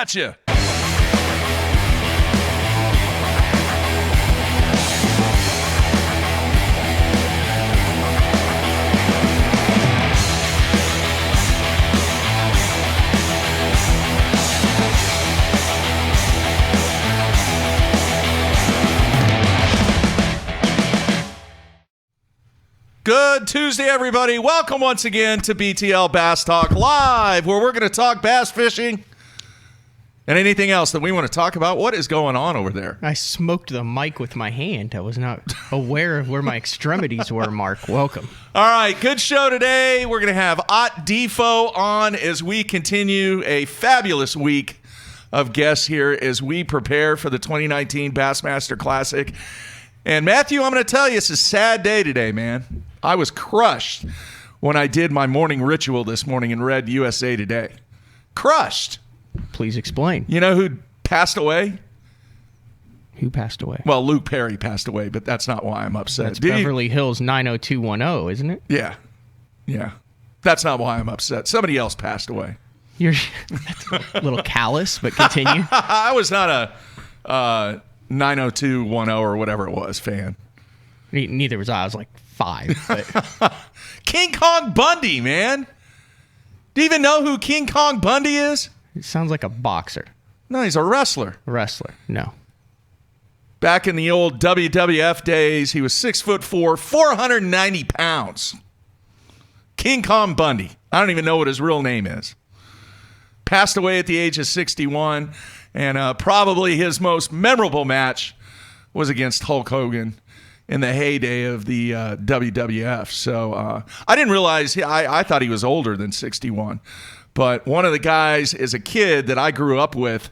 at you. Good Tuesday, everybody. Welcome once again to BTL Bass Talk Live, where we're going to talk bass fishing and anything else that we want to talk about. What is going on over there? I smoked the mic with my hand. I was not aware of where my extremities were, Mark. Welcome. All right, good show today. We're going to have Ott DeFoe on as we continue a fabulous week of guests here as we prepare for the 2019 Bassmaster Classic. And Matthew, I'm going to tell you, it's a sad day today, man. I was crushed when I did my morning ritual this morning and read USA Today. Crushed. Please explain. You know who passed away? Who passed away? Well, Luke Perry passed away, but that's not why I'm upset. That's Beverly Hills 90210, isn't it? Yeah. Yeah. That's not why I'm upset. Somebody else passed away. You're that's a little callous, but continue. I was not a 90210 or whatever it was fan. Neither was I. I was like 5. But. King Kong Bundy, man. Do you even know who King Kong Bundy is? It sounds like a boxer. No, he's a wrestler. A wrestler. No. Back in the old WWF days, he was 6'4", 490 pounds. King Kong Bundy. I don't even know what his real name is. Passed away at the age of 61, and probably his most memorable match was against Hulk Hogan in the heyday of the WWF. So I didn't realize, I thought he was older than 61. But one of the guys as a kid that I grew up with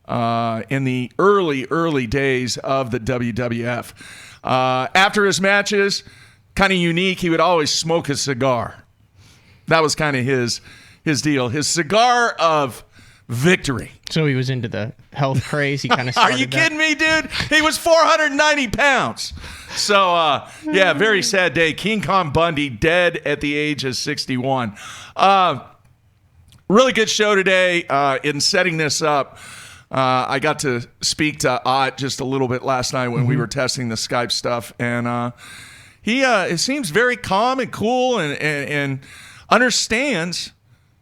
in the early days of the WWF. After his matches, kind of unique, he would always smoke a cigar. That was kind of his deal. His cigar of victory. So he was into the health craze. He kind of started Are you kidding me, dude? He was 490 pounds. So, yeah, very sad day. King Kong Bundy dead at the age of 61. Really good show today. In setting this up, I got to speak to Ott just a little bit last night when we were testing the Skype stuff. And he it seems very calm and cool and understands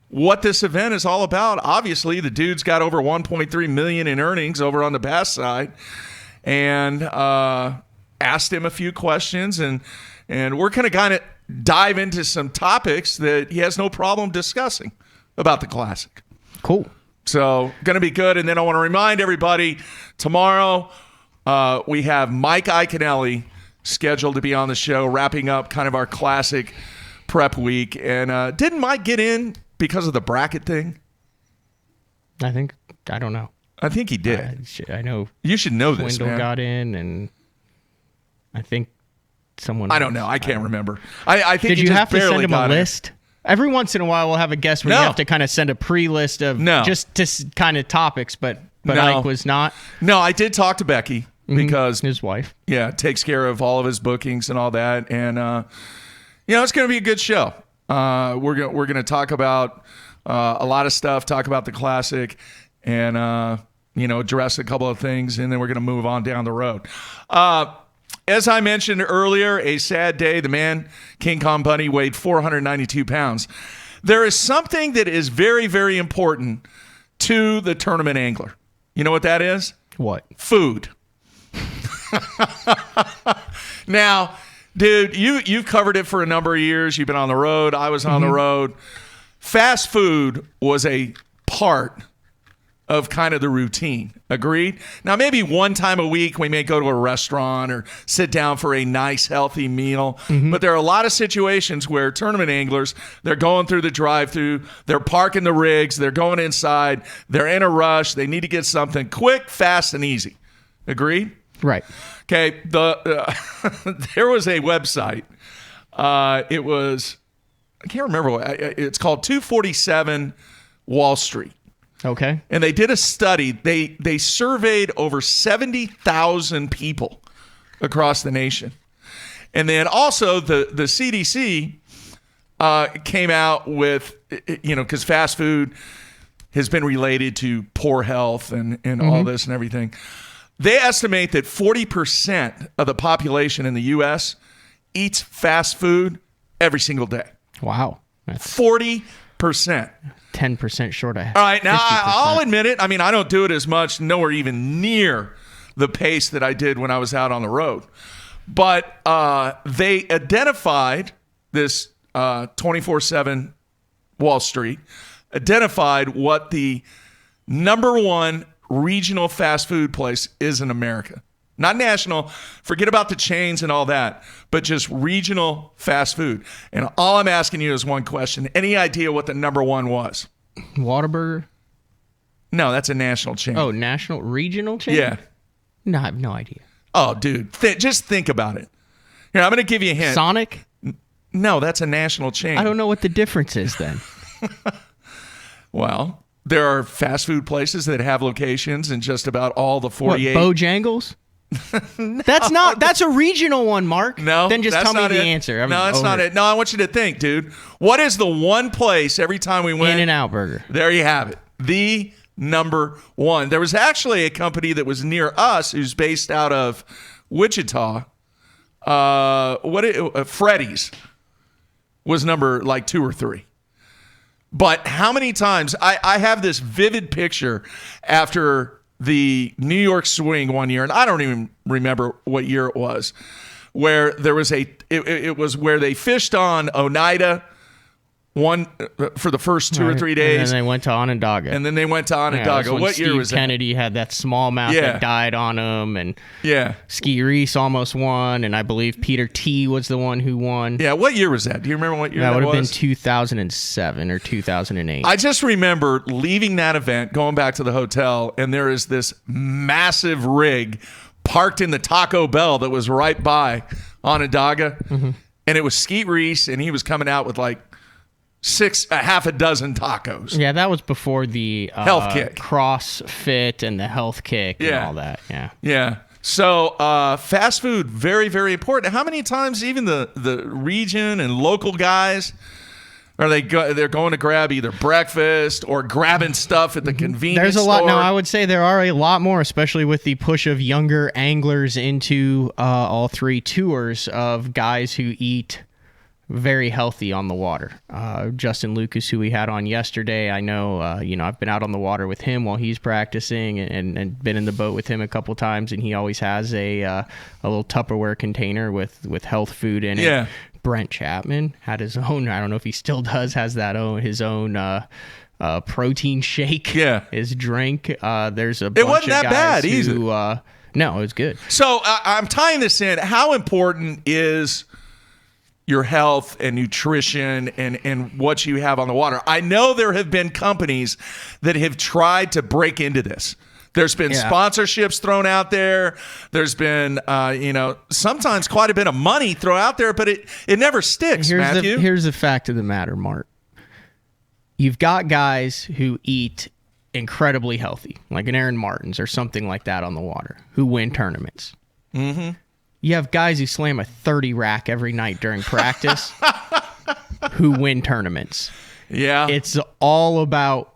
what this event is all about. Obviously, the dude's got over 1.3 million in earnings over on the bass side, and asked him a few questions, and we're going to kind of dive into some topics that he has no problem discussing about the Classic. Cool. So, going to be good. And then I want to remind everybody, tomorrow we have Mike Iaconelli scheduled to be on the show, wrapping up kind of our Classic prep week. And didn't Mike get in because of the bracket thing? I don't know. I think he did. I know. You should know this, man. Swindle got in, and I think someone. I don't know. I can't remember. I think did you have to send him a list? Every once in a while, we'll have a guest where you have to kind of send a pre-list of just kind of topics, but Ike was not. No, I did talk to Becky because his wife, takes care of all of his bookings and all that, and it's going to be a good show. We're going to talk about a lot of stuff, talk about the Classic, and address a couple of things, and then we're going to move on down the road. As I mentioned earlier, a sad day. The man, King Kong Bundy, weighed 492 pounds. There is something that is very, very important to the tournament angler. You know what that is? What? Food. Now, dude, you've covered it for a number of years. You've been on the road. I was on the road. Fast food was a part of kind of the routine. Agreed? Now, maybe one time a week we may go to a restaurant or sit down for a nice, healthy meal. But there are a lot of situations where tournament anglers, they're going through the drive-thru, they're parking the rigs, they're going inside, they're in a rush, they need to get something quick, fast, and easy. Agreed? Right. Okay. There was a website. It was, I can't remember what, it's called 247 Wall Street. Okay. And they did a study. They surveyed over 70,000 people across the nation. And then also the CDC came out with, because fast food has been related to poor health and all this and everything. They estimate that 40% of the population in the U.S. eats fast food every single day. Wow. That's 40%. 10% short of. All right, now I'll admit it. I mean, I don't do it as much, nowhere even near the pace that I did when I was out on the road. But they identified this 24/7 Wall Street, identified what the number one regional fast food place is in America. Not national. Forget about the chains and all that, but just regional fast food. And all I'm asking you is one question. Any idea what the number one was? Whataburger? No, that's a national chain. Oh, national? Regional chain? Yeah. No, I have no idea. Oh, dude. Just think about it. Here, I'm going to give you a hint. Sonic? No, that's a national chain. I don't know what the difference is then. Well, there are fast food places that have locations in just about all the 48. What, Bojangles? No. That's a regional one, Mark. No, then just tell me the it. answer. No, that's not it. No, I want you to think, dude. What is the one place every time we went? In-N-Out Burger. There you have it. The number one. There was actually a company that was near us who's based out of Wichita. Freddy's was number like 2 or 3. But how many times I have this vivid picture after the New York Swing one year, and I don't even remember what year it was, where there was it was where they fished on Oneida for the first 2 or 3 days. And then they went to Onondaga. What year was that? Kennedy had that smallmouth that died on him, and Ski Reese almost won, and I believe Peter T was the one who won. Yeah, what year was that? Do you remember what year that was? That would have been 2007 or 2008. I just remember leaving that event, going back to the hotel, and there is this massive rig parked in the Taco Bell that was right by Onondaga, and it was Skeet Reese, and he was coming out with like half a dozen tacos. Yeah, that was before the health kick, CrossFit, and the health kick, and all that. Yeah. So fast food, very, very important. How many times even the region and local guys are they're going to grab either breakfast or grabbing stuff at the convenience There's a store? lot. Now, I would say there are a lot more, especially with the push of younger anglers into all 3 tours of guys who eat very healthy on the water. Justin Lucas, who we had on yesterday, I know, I've been out on the water with him while he's practicing and been in the boat with him a couple times, and he always has a little Tupperware container with health food in it. Yeah. Brent Chapman had his own, I don't know if he still does, has his own protein shake. Yeah. His drink. There's a bunch It wasn't of that guys bad who, either. No, it was good. So I'm tying this in. How important is your health and nutrition and what you have on the water? I know there have been companies that have tried to break into this. There's been sponsorships thrown out there. There's been, sometimes quite a bit of money thrown out there, but it never sticks, Matthew. Here's the fact of the matter, Mark. You've got guys who eat incredibly healthy, like an Aaron Martins or something like that on the water, who win tournaments. Mm-hmm. You have guys who slam a 30 rack every night during practice who win tournaments. Yeah. It's all about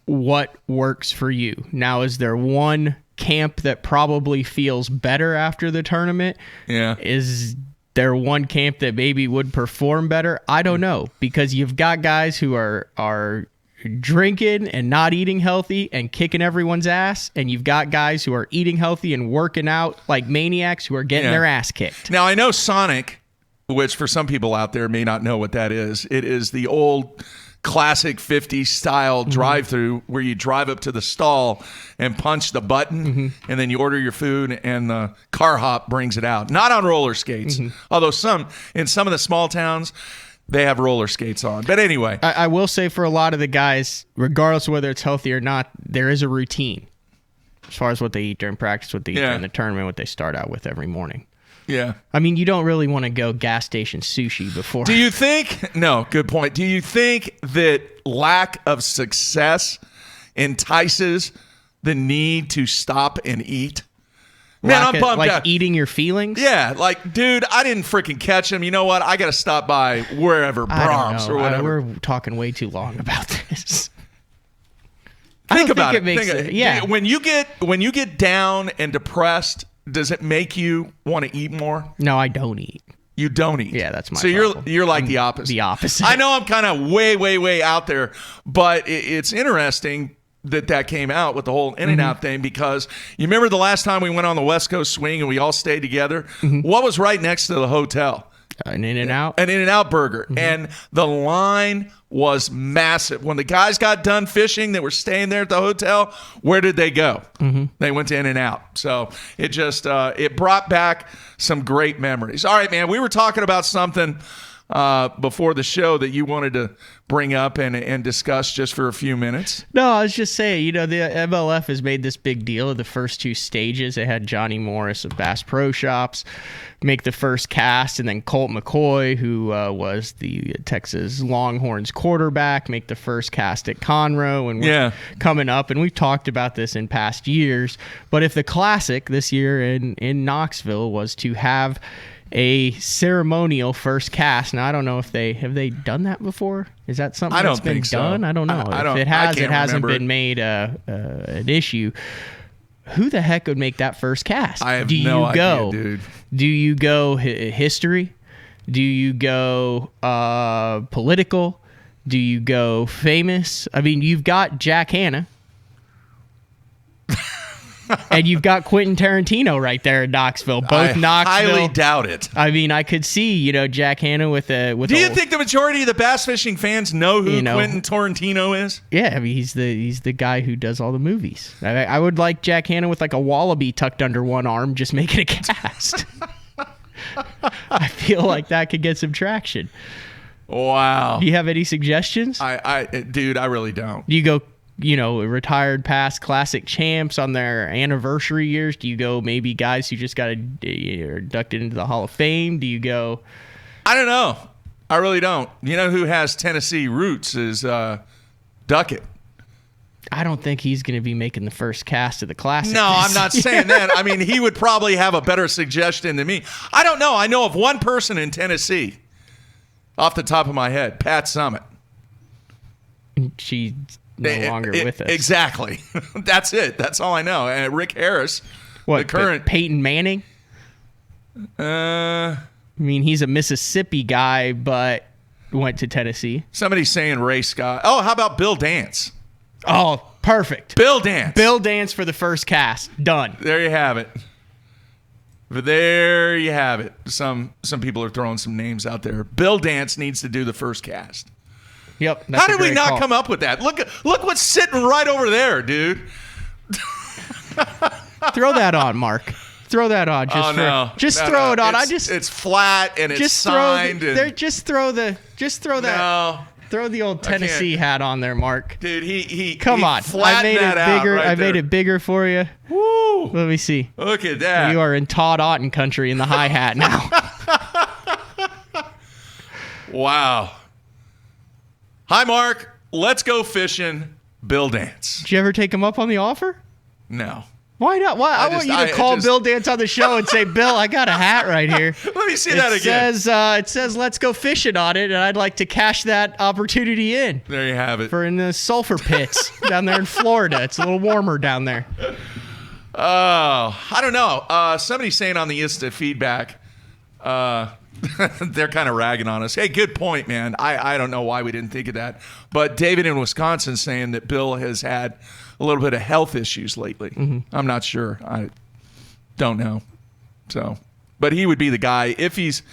what works for you. Now, is there one camp that probably feels better after the tournament? Yeah. Is there one camp that maybe would perform better? I don't know, because you've got guys who are drinking and not eating healthy and kicking everyone's ass, and you've got guys who are eating healthy and working out like maniacs who are getting their ass kicked. Now, I know Sonic, which for some people out there may not know what that is. It is the old classic 50s style drive-through where you drive up to the stall and punch the button, and then you order your food and the car hop brings it out. Not on roller skates, although in some of the small towns they have roller skates on. But anyway. I will say for a lot of the guys, regardless of whether it's healthy or not, there is a routine as far as what they eat during practice, what they eat during the tournament, what they start out with every morning. Yeah. I mean, you don't really want to go gas station sushi before. Do you think, no, good point. Do you think that lack of success entices the need to stop and eat? Man, I'm bummed out. Eating your feelings? Yeah, like, dude, I didn't freaking catch him. You know what? I got to stop by wherever, Brahms or whatever. We're talking way too long about this. Think about it makes it. Yeah. When you get down and depressed, does it make you want to eat more? No, I don't eat. You don't eat. Yeah, that's my So problem. you're like the opposite. The opposite. I know I'm kind of way out there, but it's interesting that came out with the whole In-N-Out thing, because you remember the last time we went on the West Coast swing and we all stayed together? What was right next to the hotel? An In-N-Out? An In-N-Out burger. And the line was massive. When the guys got done fishing that were staying there at the hotel, where did they go? They went to In-N-Out. So it just it brought back some great memories. All right, man, we were talking about something before the show that you wanted to bring up and discuss just for a few minutes. No, I was just saying, the MLF has made this big deal of the first two stages. They had Johnny Morris of Bass Pro Shops make the first cast, and then Colt McCoy, who was the Texas Longhorns quarterback, make the first cast at Conroe. And we're coming up, and we've talked about this in past years, but if the Classic this year in Knoxville was to have a ceremonial first cast. Now, I don't know if have they done that before? Is that something that's been done? I don't know. If it has, it hasn't been made an issue. Who the heck would make that first cast? I have no idea, dude. Do you go history? Do you go political? Do you go famous? I mean, you've got Jack Hanna. And you've got Quentin Tarantino right there in Knoxville. Both Knoxville. I highly doubt it. I mean, I could see, Jack Hanna with a. Do you think the majority of the bass fishing fans know who Quentin Tarantino is? Yeah, I mean, he's the guy who does all the movies. I would like Jack Hanna with like a wallaby tucked under one arm, just making a cast. I feel like that could get some traction. Wow. Do you have any suggestions? Dude, I really don't. Do you go? Retired past Classic champs on their anniversary years? Do you go maybe guys who just got inducted into the Hall of Fame? Do you go? I don't know. I really don't. You know who has Tennessee roots is Duckett. I don't think he's going to be making the first cast of the Classic. No, I'm not saying that. I mean, he would probably have a better suggestion than me. I don't know. I know of one person in Tennessee off the top of my head, Pat Summitt. She's no longer with us. Exactly. That's it. That's all I know. And Rick Harris, the current Peyton Manning. I mean, he's a Mississippi guy, but went to Tennessee. Somebody's saying Ray Scott. Oh, how about Bill Dance? Oh, perfect. Bill Dance. Bill Dance for the first cast. Done. There you have it. But there you have it. Some people are throwing some names out there. Bill Dance needs to do the first cast. Yep. How did we not come up with that? Look what's sitting right over there, dude. Throw that on, Mark. Throw that on. Throw it on. It's flat and it's signed. Just throw that. No. Throw the old Tennessee hat on there, Mark. Dude, he come on. I made it bigger. I made it bigger for you. Woo! Let me see. Look at that. You are in Todd Otten country in the high hat now. Wow. Hi, Mark. Let's go fishing. Bill Dance. Did you ever take him up on the offer? No. Why not? Why? I want you to call Bill Dance on the show and say, Bill, I got a hat right here. Let me see that again. It says, let's go fishing on it, and I'd like to cash that opportunity in. There you have it. For in the sulfur pits down there in Florida. It's a little warmer down there. Oh, I don't know. Somebody's saying on the Insta feedback, they're kind of ragging on us. Hey, good point, man. I don't know why we didn't think of that. But David in Wisconsin saying that Bill has had a little bit of health issues lately. Mm-hmm. I'm not sure. I don't know. So, but he would be the guy if he's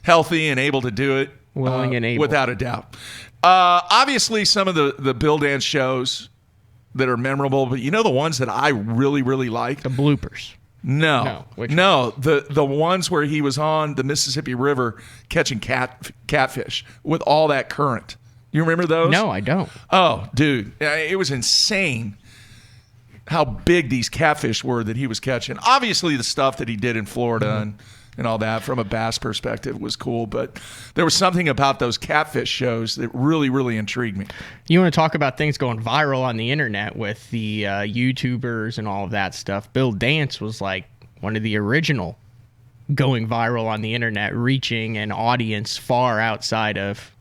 healthy and able to do it. Willing and able. Without a doubt. Obviously, some of the Bill Dance shows that are memorable, but you know the ones that I really, really like? The bloopers. No, the ones where he was on the Mississippi River catching catfish with all that current. You remember those? No, I don't. Oh, dude, it was insane how big these catfish were that he was catching. Obviously, the stuff that he did in Florida and all that from a bass perspective was cool, but there was something about those catfish shows that really, really intrigued me. You want to talk about things going viral on the internet with the YouTubers and all of that stuff. Bill Dance was like one of the original going viral on the internet, reaching an audience far outside of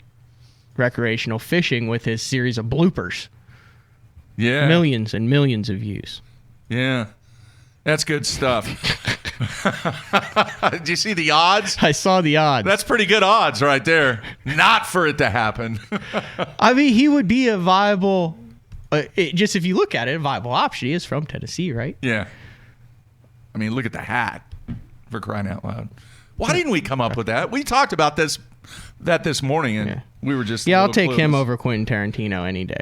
recreational fishing with his series of bloopers. Yeah. Millions and millions of views. Yeah. That's good stuff. Did you see the odds? I saw the odds. That's pretty good odds right there. Not for it to happen. I mean, he would be a viable, just if you look at it, a viable option. He is from Tennessee, right? Yeah. I mean, look at the hat, for crying out loud. Why didn't we come up with that? We talked about this morning, and we were just I'll take him over Quentin Tarantino any day.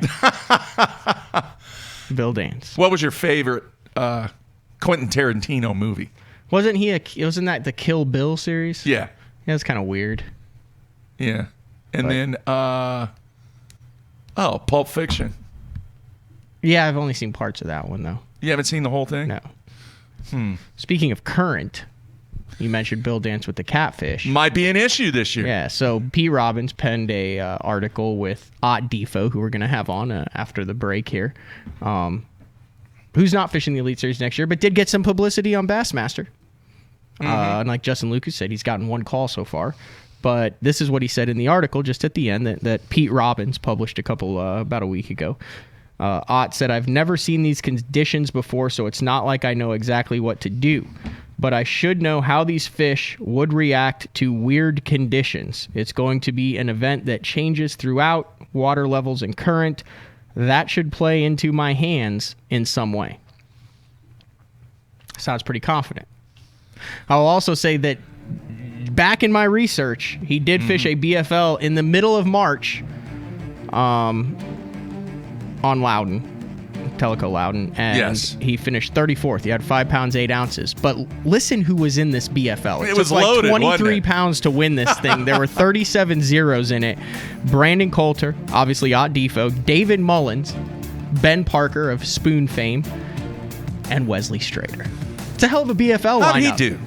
Bill Dance. What was your favorite Quentin Tarantino movie? Wasn't that the Kill Bill series? Yeah. That's kind of weird. Yeah. And then Pulp Fiction. Yeah, I've only seen parts of that one though. You haven't seen the whole thing? No. Speaking of current, you mentioned Bill Dance with the catfish. Might be an issue this year. Yeah, so P. Robbins penned a article with Ott DeFoe, who we're going to have on after the break here, who's not fishing the Elite Series next year, but did get some publicity on Bassmaster. And like Justin Lucas said, he's gotten one call so far. But this is what he said in the article just at the end that Pete Robbins published about a week ago. Ott said, "I've never seen these conditions before, so it's not like I know exactly what to do. But I should know how these fish would react to weird conditions. It's going to be an event that changes throughout water levels and current. That should play into my hands in some way." Sounds pretty confident. I'll also say that back in my research, he did fish a BFL in the middle of March on Loudon, Tellico Loudon, and he finished 34th. He had 5 pounds 8 ounces. But listen who was in this BFL. It was like loaded, 23 pounds to win this thing. There were 37 zeros in it. Brandon Coulter, obviously Ott DeFoe, David Mullins, Ben Parker of Spoon fame, and Wesley Strader. It's a hell of a BFL lineup. How'd he do?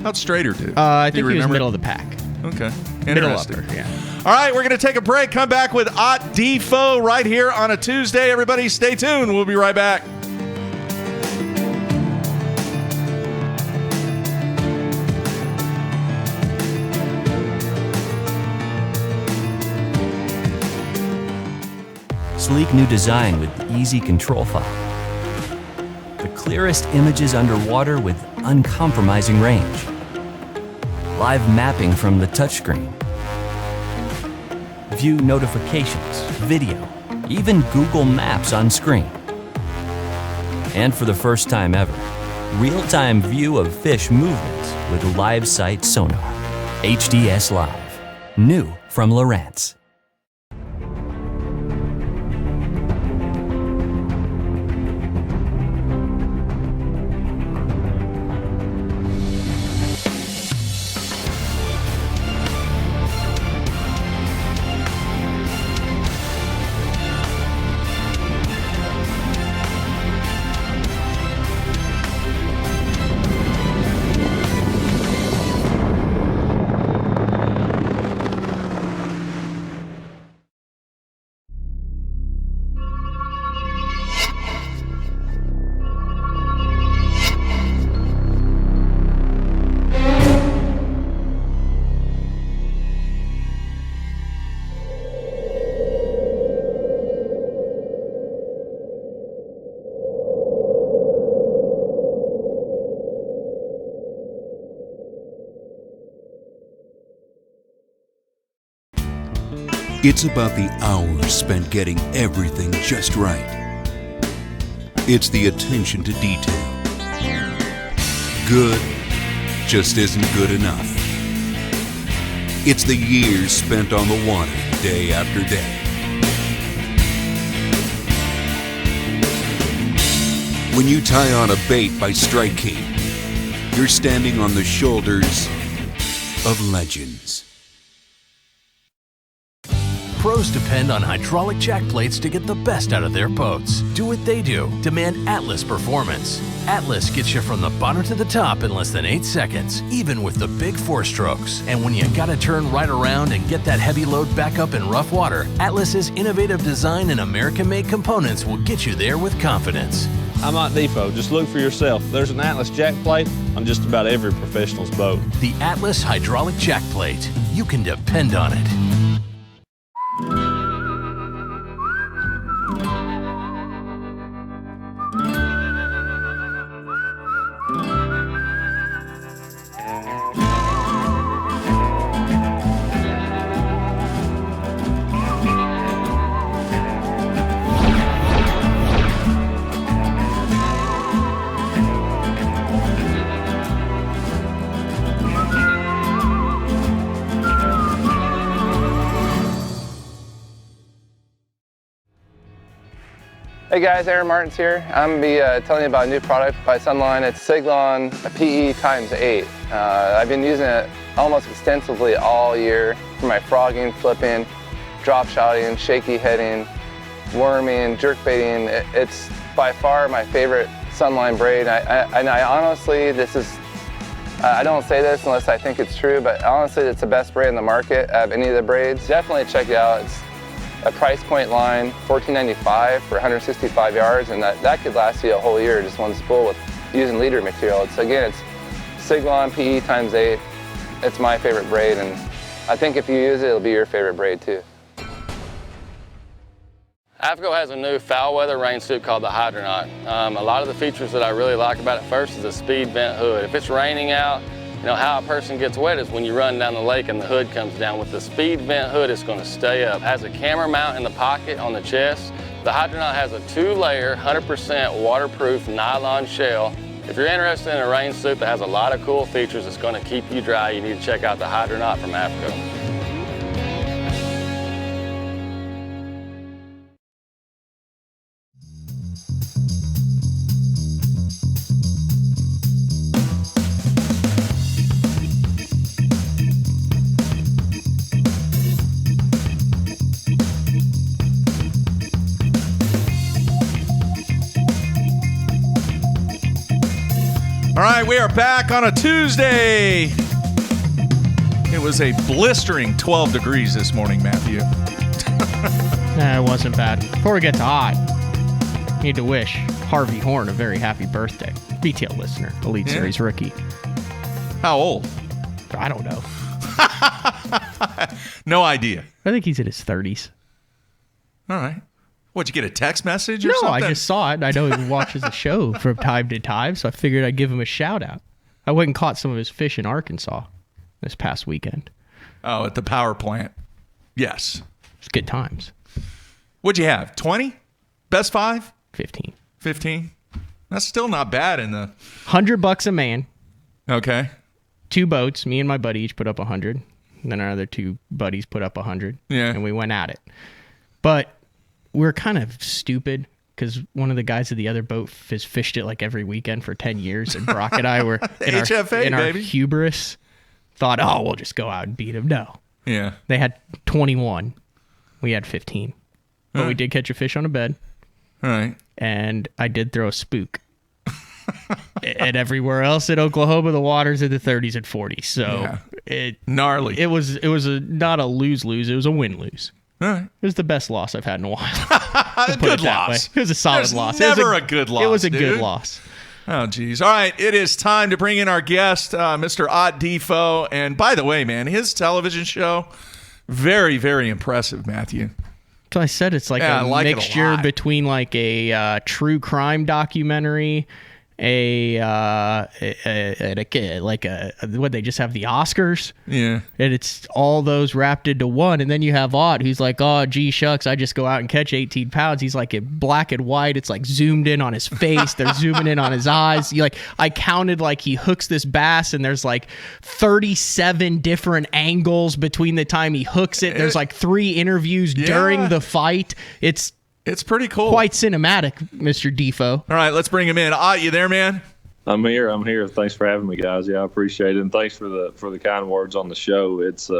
How'd Strader do? I think he was middle of the pack. Okay. Middle Interesting. upper, yeah. All right, we're going to take a break. Come back with Ott DeFoe right here on a Tuesday. Everybody stay tuned. We'll be right back. Sleek new design with easy control file. The clearest images underwater with uncompromising range. Live mapping from the touchscreen. View notifications, video, even Google Maps on screen. And for the first time ever, real-time view of fish movements with live sight sonar. HDS Live. New from Lowrance. It's about the hours spent getting everything just right. It's the attention to detail. Good just isn't good enough. It's the years spent on the water day after day. When you tie on a bait by Strike King, you're standing on the shoulders of legends. Pros depend on hydraulic jack plates to get the best out of their boats. Do what they do. Demand Atlas performance. Atlas gets you from the bottom to the top in less than 8 seconds, even with the big 4 strokes. And when you gotta turn right around and get that heavy load back up in rough water, Atlas's innovative design and American-made components will get you there with confidence. I'm Ott DeFoe. Just look for yourself. There's an Atlas jack plate on just about every professional's boat. The Atlas hydraulic jack plate. You can depend on it. Hey guys, Aaron Martins here. I'm going to be telling you about a new product by Sunline. It's Siglon PE x8. I've been using it almost extensively all year for my frogging, flipping, drop shotting, shaky heading, worming, jerk baiting. It's by far my favorite Sunline braid. I honestly, I don't say this unless I think it's true, but honestly it's the best braid in the market of any of the braids. Definitely check it out. It's a price point line, $14.95 for 165 yards, and that could last you a whole year, just one spool with using leader material. It's Siglon PE x8. It's my favorite braid, and I think if you use it, it'll be your favorite braid too. AFCO has a new foul weather rain suit called the Hydronaut. A lot of the features that I really like about it first is the speed vent hood. If it's raining out, you know, how a person gets wet is when you run down the lake and the hood comes down. With the speed vent hood, it's going to stay up. It has a camera mount in the pocket on the chest. The Hydronaut has a 2-layer, 100% waterproof nylon shell. If you're interested in a rain suit that has a lot of cool features that's going to keep you dry, you need to check out the Hydronaut from AFCO. All right, we are back on a Tuesday. It was a blistering 12 degrees this morning, Matthew. It wasn't bad. Before we get to hot, need to wish Harvey Horn a very happy birthday. BTL listener, Elite Series rookie. How old? I don't know. No idea. I think he's in his 30s. All right. What'd you get, a text message or No, something? I just saw it. I know he watches the show from time to time, so I figured I'd give him a shout out. I went and caught some of his fish in Arkansas this past weekend. Oh, at the power plant. Yes. It's good times. What'd you have, 20? Best 5? 15. 15? That's still not bad in the... $100 a man. Okay. 2 boats. Me and my buddy each put up 100. And then our other 2 buddies put up 100. Yeah. And we went at it. But we're kind of stupid because one of the guys at the other boat has fished it like every weekend for 10 years. And Brock and I were in HFA, our baby. hubris thought, oh, we'll just go out and beat him. No. Yeah. They had 21. We had 15. But we did catch a fish on a bed. All right. And I did throw a spook. And everywhere else in Oklahoma, the water's in the 30s and 40s. So gnarly. It was not a lose-lose. It was a win-lose. All right. It was the best loss I've had in a while. A good loss. It was a solid There's loss. Never a good loss. It was a dude. good loss. Oh, geez. All right. It is time to bring in our guest, Mr. Ott DeFoe. And by the way, man, his television show, very, very impressive, Matthew. So I said it's like a mixture between like a true crime documentary, what they just have the Oscars. Yeah. And it's all those wrapped into one. And then you have Ott, who's like, oh, gee, shucks, I just go out and catch 18 pounds. He's like in black and white. It's like zoomed in on his face. They're zooming in on his eyes. I counted like he hooks this bass and there's like 37 different angles between the time he hooks it. There's like 3 interviews during the fight. It's pretty cool. Quite cinematic, Mr. DeFoe. All right, let's bring him in. Ott, you there, man? I'm here. Thanks for having me, guys. Yeah, I appreciate it, and thanks for the kind words on the show. It's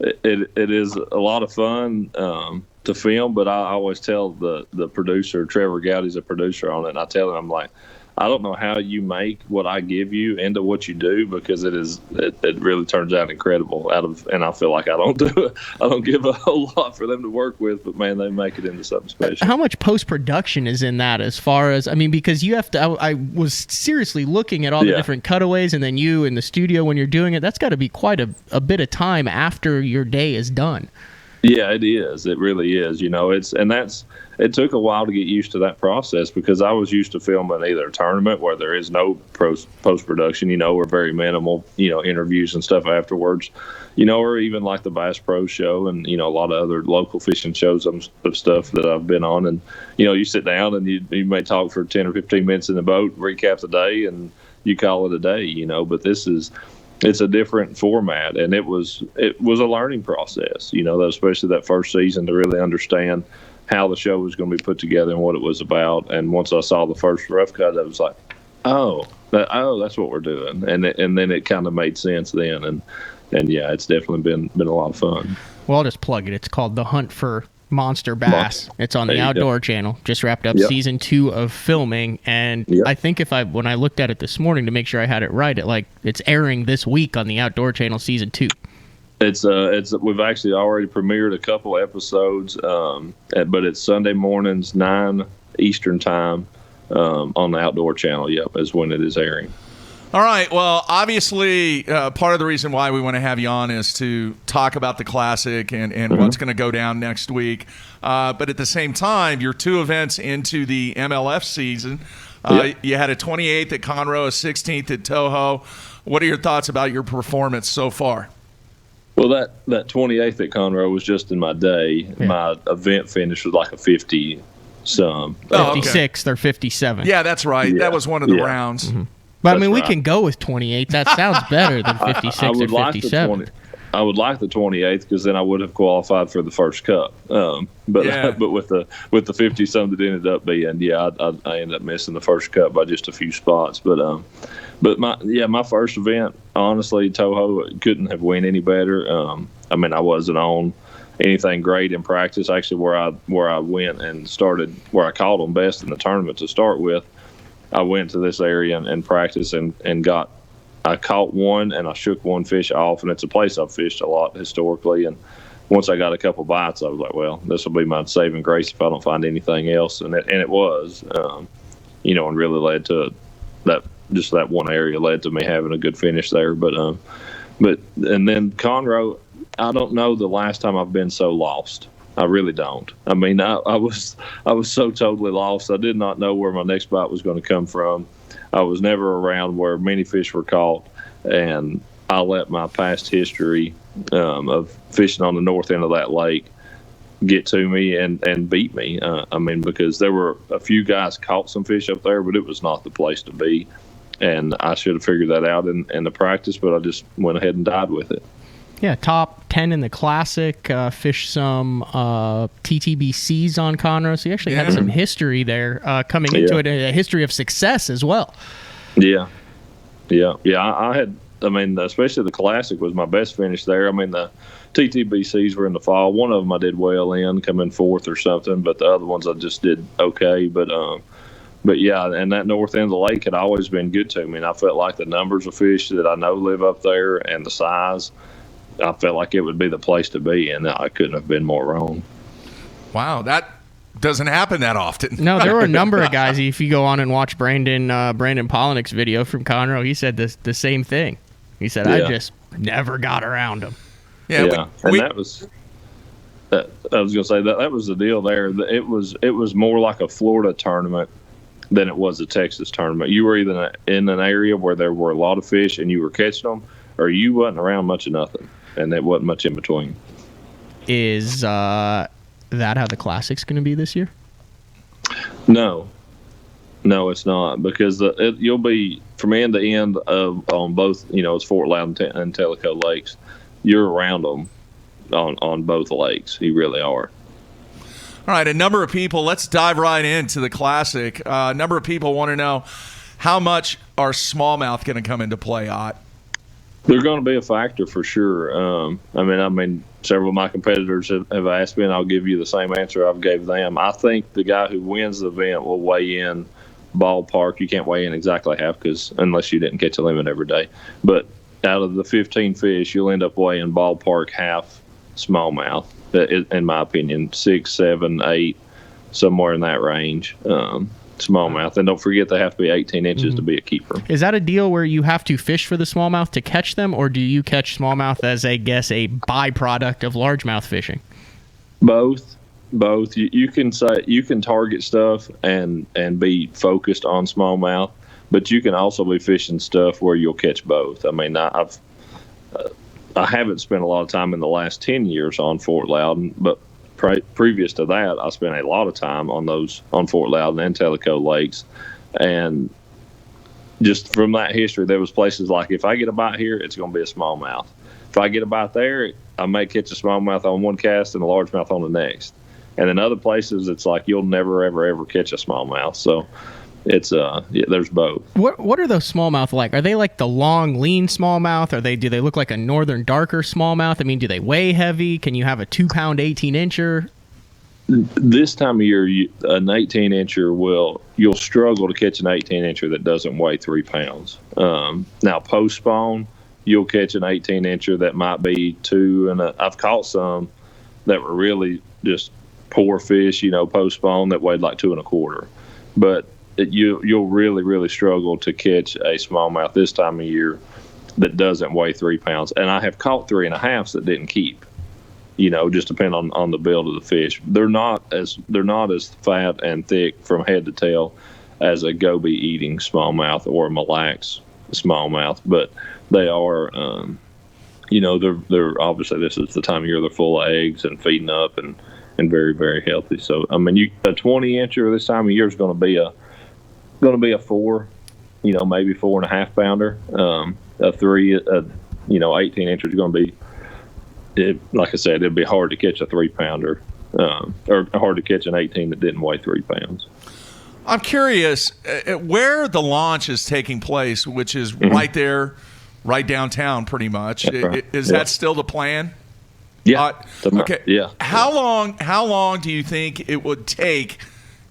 it is a lot of fun to film, but I always tell the producer, Trevor Gowdy's a producer on it, and I tell him, I'm like, I don't know how you make what I give you into what you do, because it really turns out incredible and I feel like I don't give a whole lot for them to work with, but man, they make it into something special. How much post-production is in that, as far as, I mean, because you have to, I was seriously looking at all the different cutaways, and then you in the studio when you're doing it, that's got to be quite a bit of time after your day is done. Yeah, it is. It really is. It took a while to get used to that process, because I was used to filming either a tournament where there is no post-production, or very minimal, interviews and stuff afterwards, or even like the Bass Pro show and, a lot of other local fishing shows of stuff that I've been on. And, you sit down and you may talk for 10 or 15 minutes in the boat, recap the day, and you call it a day, but it's a different format, and it was a learning process, especially that first season, to really understand how the show was going to be put together and what it was about. And once I saw the first rough cut, I was like, that's what we're doing. And then it kind of made sense then. And yeah, it's definitely been a lot of fun. Well, I'll just plug it. It's called The Hunt for Monster Bass. It's on the Outdoor Channel. Just wrapped up season 2 of filming, and I think when I looked at it this morning to make sure I had it right, it's airing this week on the Outdoor Channel season 2. We've actually already premiered a couple episodes, but it's Sunday mornings 9 Eastern time on the Outdoor Channel. Yep, is when it is airing. All right. Well, obviously, part of the reason why we want to have you on is to talk about the Classic and what's going to go down next week. But at the same time, you're 2 events into the MLF season. You had a 28th at Conroe, a 16th at Toho. What are your thoughts about your performance so far? Well, that 28th at Conroe was just in my day. Yeah. My event finish was like a 50-some. 56th or 57. Yeah, that's right. Yeah. That was one of the rounds. Mm-hmm. But, we can go with 28. That sounds better than 56 or 57. I would like the 28th because then I would have qualified for the first cup. But with the 50-some that ended up being, I ended up missing the first cup by just a few spots. But my first event, honestly, Toho couldn't have went any better. I wasn't on anything great in practice. Actually, where I went and started, where I called them best in the tournament to start with, I went to this area and practiced and I caught one and I shook one fish off, and it's a place I've fished a lot historically. And once I got a couple bites, I was like, well, this will be my saving grace if I don't find anything else. And it was, and really led to that one area led to me having a good finish there. But and then Conroe, I don't know the last time I've been so lost. I really don't. I was so totally lost. I did not know where my next bite was going to come from. I was never around where many fish were caught, and I let my past history of fishing on the north end of that lake get to me and beat me. Because there were a few guys caught some fish up there, but it was not the place to be, and I should have figured that out in the practice, but I just went ahead and died with it. Yeah, top 10 in the Classic, fished some TTBCs on Conroe, so you actually had some history there coming into it, a history of success as well. Yeah. I had, especially the Classic was my best finish there. The TTBCs were in the fall. One of them I did well in, coming fourth or something, but the other ones I just did okay. But yeah, and that north end of the lake had always been good to me, and I felt like the numbers of fish that I know live up there and the size, I felt like it would be the place to be, and I couldn't have been more wrong. Wow, that doesn't happen that often. No, there were a number of guys. If you go on and watch Brandon Polinick's video from Conroe, he said the same thing. He said, I just never got around him. Yeah. That was I was going to say that was the deal there. It was more like a Florida tournament than it was a Texas tournament. You were either in an area where there were a lot of fish and you were catching them, or you wasn't around much of nothing. And there wasn't much in between. Is that how the Classic's going to be this year? No, it's not, because you'll be from end to end on both. It's Fort Loudon and Tellico lakes. You're around them on both lakes. You really are. All right, a number of people. Let's dive right into the Classic. A number of people want to know how much are smallmouth going to come into play, Ott? They're going to be a factor for sure. Several of my competitors have asked me, and I'll give you the same answer I've gave them. I think the guy who wins the event will weigh in ballpark. You can't weigh in exactly half unless you didn't catch a limit every day. But out of the 15 fish, you'll end up weighing ballpark half smallmouth, in my opinion, 6, 7, 8, somewhere in that range. Smallmouth, and don't forget they have to be 18 inches to be a keeper. Is that a deal where you have to fish for the smallmouth to catch them, or do you catch smallmouth as a byproduct of largemouth fishing? Both. You can target stuff and be focused on smallmouth, but you can also be fishing stuff where you'll catch both. I haven't spent a lot of time in the last 10 years on Fort Loudon, but previous to that, I spent a lot of time on Fort Loudon and Tellico lakes, and just from that history, there was places like, if I get a bite here, it's going to be a smallmouth. If I get a bite there, I may catch a smallmouth on one cast and a largemouth on the next. And in other places, it's like you'll never, ever catch a smallmouth. So it's there's both. What are those smallmouth like? Are they like the long, lean smallmouth? Do they look like a northern darker smallmouth? I mean, do they weigh heavy? Can you have a 2-pound 18-incher? This time of year, an 18-incher you'll struggle to catch an 18-incher that doesn't weigh 3 pounds. Now, post spawn, you'll catch an 18-incher that might be 2, and I've caught some that were really just poor fish, post spawn that weighed like 2 1/4. But you'll really, really struggle to catch a smallmouth this time of year that doesn't weigh 3 pounds. And I have caught 3 1/2s that didn't keep. Just depend on the build of the fish. They're not as fat and thick from head to tail as a goby eating smallmouth or a Mille Lacs smallmouth, but they are, they're obviously, this is the time of year they're full of eggs and feeding up and very, very healthy. So I mean, a 20-incher this time of year is going to be a 4, maybe 4 1/2 pounder. A 3, 18-incher is going to be. Like I said, it'd be hard to catch a 3-pounder, or hard to catch an 18 that didn't weigh 3 pounds. I'm curious where the launch is taking place, which is right there, right downtown, pretty much. Right. Is that still the plan? Yeah. Okay. Yeah. How long do you think it would take,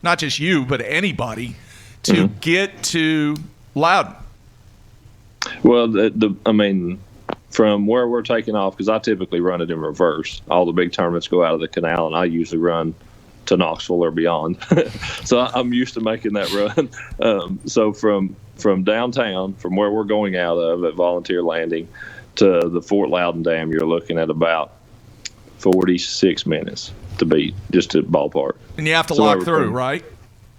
not just you, but anybody, to get to Loudon? Well, I mean, from where we're taking off, because I typically run it in reverse. All the big tournaments go out of the canal, and I usually run to Knoxville or beyond. So I'm used to making that run. So from downtown, from where we're going out of at Volunteer Landing to the Fort Loudon Dam, you're looking at about 46 minutes to beat, just to ballpark. And you have to lock through, right?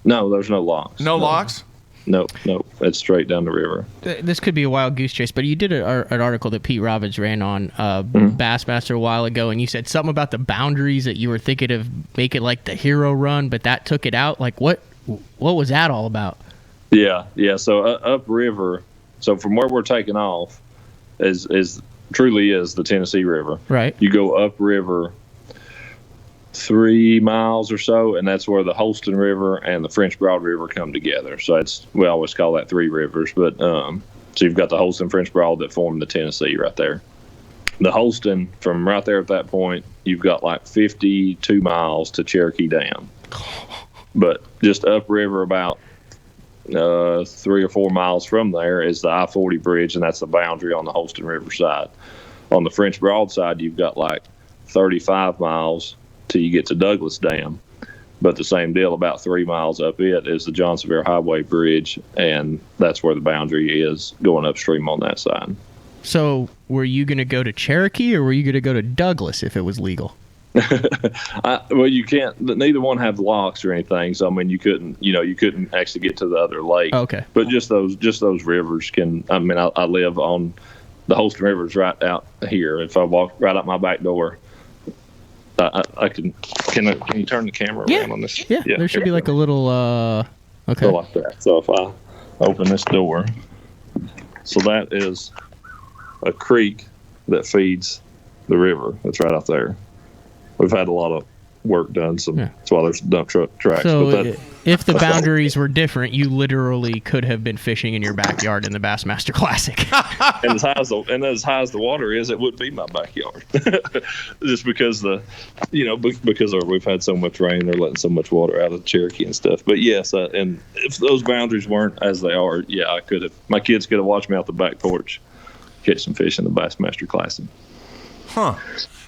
No, there's no locks. No locks? Nope. It's straight down the river. This could be a wild goose chase, but you did an article that Pete Robbins ran on Bassmaster a while ago, and you said something about the boundaries that you were thinking of making like the hero run, but that took it out. Like what was that all about? Yeah. So upriver, so from where we're taking off is truly is the Tennessee River. Right. You go upriver 3 miles or so, and that's where the Holston River and the French Broad River come together. So we always call that 3 rivers, but so you've got the Holston, French Broad that form the Tennessee right there. The Holston, from right there at that point, you've got like 52 miles to Cherokee Dam. But just upriver about 3 or 4 miles from there is the I-40 bridge, and that's the boundary on the Holston River side. On the French Broad side, you've got like 35 miles till you get to Douglas Dam. But the same deal, about 3 miles up it is the John Sevier Highway Bridge, and that's where the boundary is going upstream on that side. So were you going to go to Cherokee, or were you going to go to Douglas if it was legal? Well, you can't. Neither one have locks or anything. So I mean, you couldn't actually get to the other lake. Okay. But just those rivers can. I mean, I live on the Holston River's right out here. If I walk right out my back door, I can. Can you turn the camera around on this? Yeah. There should be like a little. Okay. So like that. So if I open this door, so that is a creek that feeds the river. That's right out there. We've had a lot of work done, so that's why there's dump truck tracks. So if the boundaries were different, you literally could have been fishing in your backyard in the Bassmaster Classic. And as high as the water is, it would be my backyard. Just because because we've had so much rain, they're letting so much water out of Cherokee and stuff. But yes, and if those boundaries weren't as they are, I could have. My kids could have watched me out the back porch catch some fish in the Bassmaster Classic. Huh.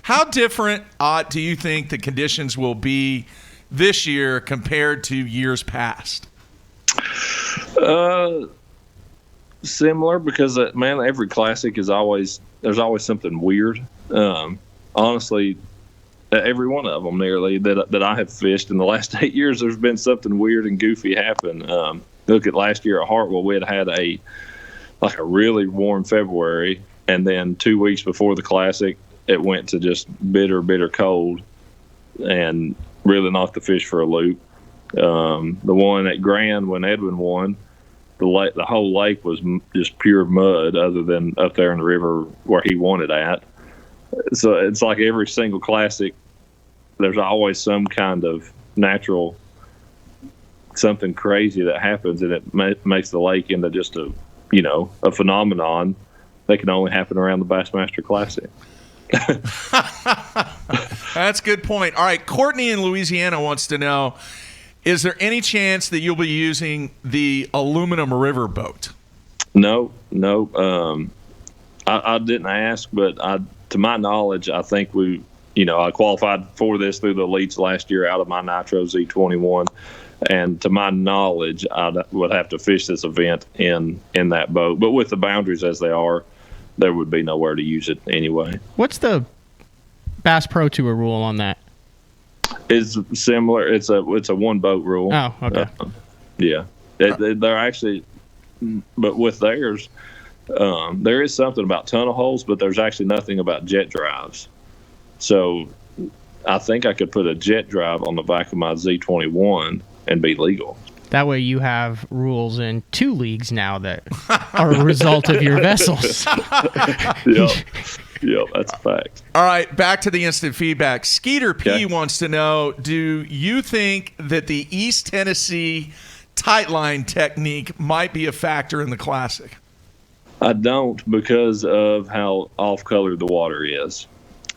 How different, Ott, do you think the conditions will be this year compared to years past? Similar, because every classic there's always something weird. Honestly, every one of them nearly that I have fished in the last 8 years, there's been something weird and goofy happen. Look at last year at Hartwell, we had a really warm February, and then 2 weeks before the classic, it went to just bitter cold and really knocked the fish for a loop. The one at Grand, when Edwin won, the whole lake was just pure mud other than up there in the river where he won it at. So it's like every single classic there's always some kind of natural something crazy that happens, and it makes the lake into just a phenomenon that can only happen around the Bassmaster Classic. That's a good point. All right, Courtney in Louisiana wants to know, is there any chance that you'll be using the aluminum river boat? No. I didn't ask, but to my knowledge, I think I qualified for this through the elites last year out of my Nitro Z21. And to my knowledge, I would have to fish this event in that boat. But with the boundaries as they are, there would be nowhere to use it anyway. What's the Bass Pro Tour rule on that? It's similar. It's a one boat rule. Oh, okay. Yeah. They're actually, but with theirs, there is something about tunnel holes, but there's actually nothing about jet drives. So I think I could put a jet drive on the back of my Z21 and be legal. That way you have rules in 2 leagues now that are a result of your vessels. Yep, that's a fact. All right, back to the instant feedback. Skeeter P Okay. wants to know, do you think that the East Tennessee tight line technique might be a factor in the Classic? I don't, because of how off-color the water is.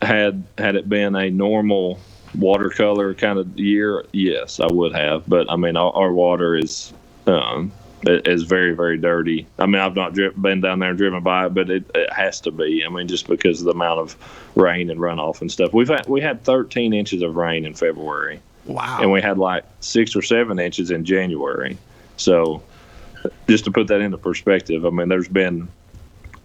Had it been a normal watercolor kind of year, yes, I would have. But I mean, our water is very, very dirty. I mean, I've not been down there and driven by it, but it has to be. I mean, just because of the amount of rain and runoff and stuff. We had 13 inches of rain in February. Wow. And we had like 6 or 7 inches in January. So just to put that into perspective, I mean, there's been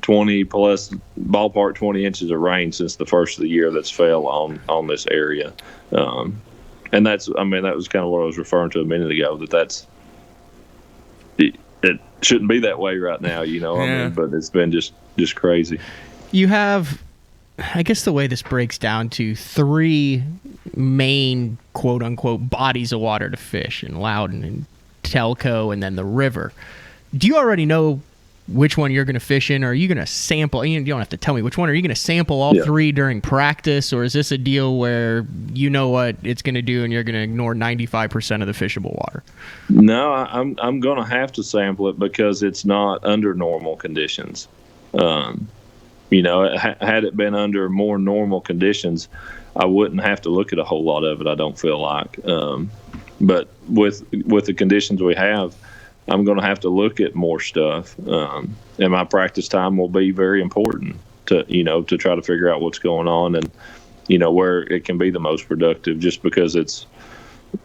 20 plus ballpark 20 inches of rain since the first of the year that's fell on this area. And that was kind of what I was referring to a minute ago, it shouldn't be that way right now, Yeah. I mean, but it's been just crazy. You have, I guess the way this breaks down to 3 main quote-unquote bodies of water to fish, in Loudon and Telco and then the river. Do you already know which one you're going to fish in, or are you going to sample? You don't have to tell me which one. Are you going to sample all 3 during practice, or is this a deal where you know what it's going to do and you're going to ignore 95% of the fishable water? No, I'm going to have to sample it because it's not under normal conditions. Had it been under more normal conditions, I wouldn't have to look at a whole lot of it, I don't feel like. But with the conditions we have, I'm going to have to look at more stuff, and my practice time will be very important to try to figure out what's going on and where it can be the most productive. Just because it's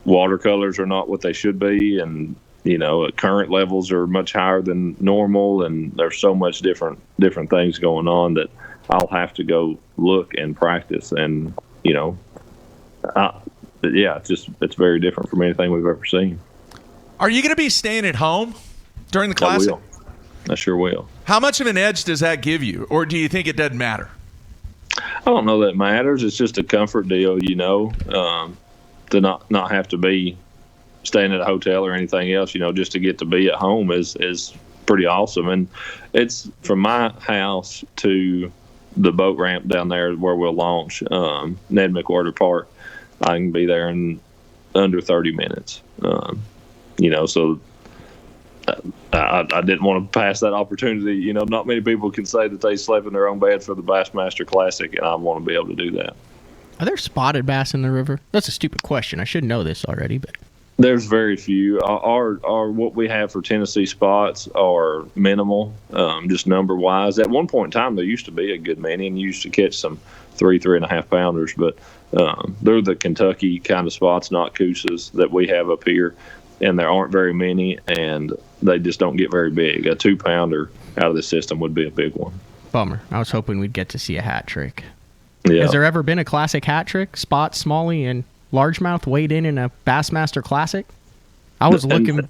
watercolors are not what they should be, and current levels are much higher than normal, and there's so much different things going on that I'll have to go look and practice, and it's very different from anything we've ever seen. Are you going to be staying at home during the Classic? I sure will. How much of an edge does that give you, or do you think it doesn't matter? I don't know that it matters. It's just a comfort deal, to not have to be staying at a hotel or anything else. Just to get to be at home is pretty awesome. And it's from my house to the boat ramp down there where we'll launch, Ned McWhirter Park. I can be there in under 30 minutes. So I didn't want to pass that opportunity. Not many people can say that they slept in their own bed for the Bassmaster Classic, and I want to be able to do that. Are there spotted bass in the river? That's a stupid question. I should know this already, but There's very few. Our what we have for Tennessee spots are minimal, just number wise. At one point in time, there used to be a good many, and you used to catch some 3.5 pounders, but they're the Kentucky kind of spots, not Coosas that we have up here. And there aren't very many, and they just don't get very big. A 2-pounder out of the system would be a big one. bummer. I was hoping we'd get to see a hat trick. Yeah. Has there ever been a classic hat trick? Spot, Smalley, and Largemouth weighed in a Bassmaster Classic? I was looking...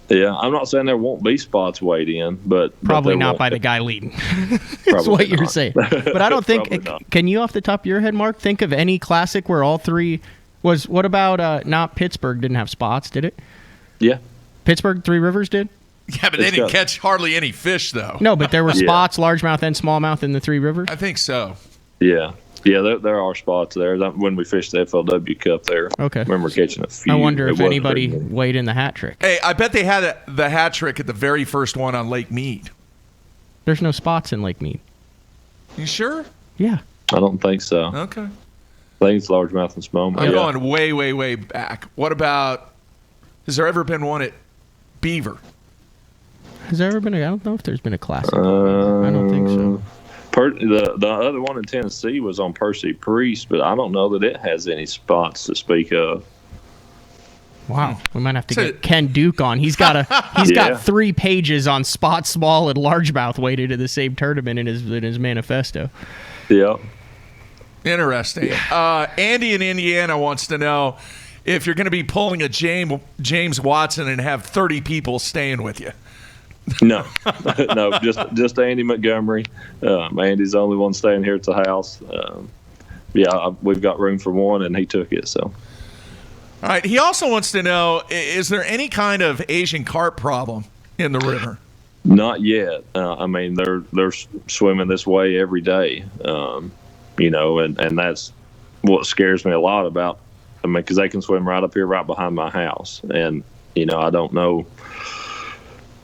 Yeah, I'm not saying there won't be spots weighed in, but probably not by the guy leading. That's what you're saying. But I don't think. Can you, off the top of your head, Mark, think of any classic where all three was? What about not Pittsburgh? Didn't have spots, did it? Yeah. Pittsburgh, Three Rivers did. Yeah, but they didn't catch hardly any fish though. No, but there were spots, largemouth and smallmouth in the Three Rivers. I think so. Yeah. Yeah, there are spots there. When we fished the FLW Cup there, Okay. I remember catching a few. I wonder It if wasn't anybody very many. weighed in the hat trick. Hey, I bet they had the hat trick at the very first one on Lake Mead. There's no spots in Lake Mead. You sure? Yeah. I don't think so. Okay. I think it's largemouth and smallmouth. I'm Yeah. going way, way, way back. What about, has there ever been one at Beaver? Has there ever been I don't know if there's been a classic. I don't think so. The other one in Tennessee was on Percy Priest, but I don't know that it has any spots to speak of. Wow. We might have to So- get Ken Duke on. He's got Yeah. got 3 pages on spot, small, and largemouth weighted in the same tournament in his manifesto. Yeah. Interesting. Andy in Indiana wants to know if you're going to be pulling a James Watson and have 30 people staying with you. No, no, just Andy Montgomery. Andy's the only one staying here at the house. We've got room for one, and he took it. So, All right. He also wants to know, is there any kind of Asian carp problem in the river? not yet. I mean, they're swimming this way every day. And that's what scares me a lot about. I mean, because they can swim right up here, right behind my house, and I don't know.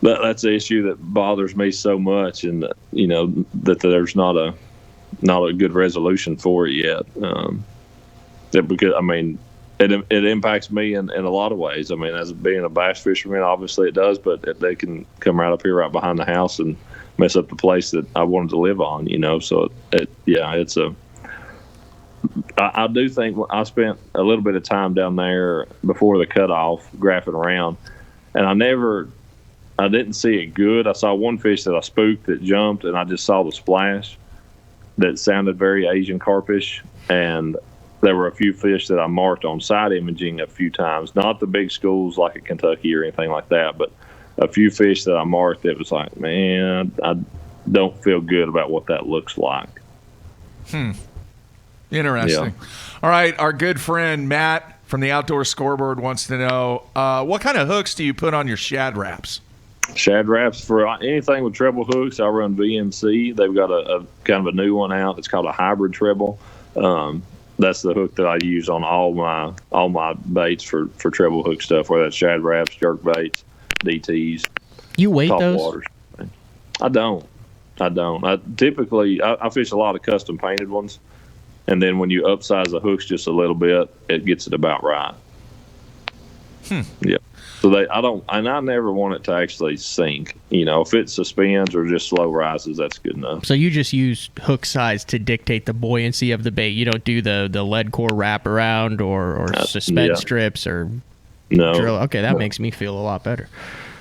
That's the issue that bothers me so much, and that there's not a good resolution for it yet. Because I mean, it impacts me in a lot of ways. I mean, as being a bass fisherman, obviously it does, but they can come right up here, right behind the house, and mess up the place that I wanted to live on. So it's a. I do think I spent a little bit of time down there before the cutoff, graphing around, and I didn't see it good. I saw one fish that I spooked that jumped, and I just saw the splash that sounded very Asian carpish. And there were a few fish that I marked on side imaging a few times, not the big schools like at Kentucky or anything like that, but a few fish that I marked that was like, man, I don't feel good about what that looks like. Interesting. Yeah. All right. Our good friend Matt from the Outdoor Scoreboard wants to know, what kind of hooks do you put on your shad wraps? Shad wraps, for anything with treble hooks, I run VMC. They've got a kind of a new one out. It's called a hybrid treble. That's the hook that I use on all my baits for treble hook stuff, whether it's shad wraps, jerk baits, DTs, You weight top those? waters. I don't. I typically I fish a lot of custom painted ones, and then when you upsize the hooks just a little bit, it gets it about right. Yeah. So I never want it to actually sink. If it suspends or just slow rises, that's good enough. So you just use hook size to dictate the buoyancy of the bait. You don't do the lead core wraparound or suspend yeah. strips or No. drill. Okay, that makes me feel a lot better.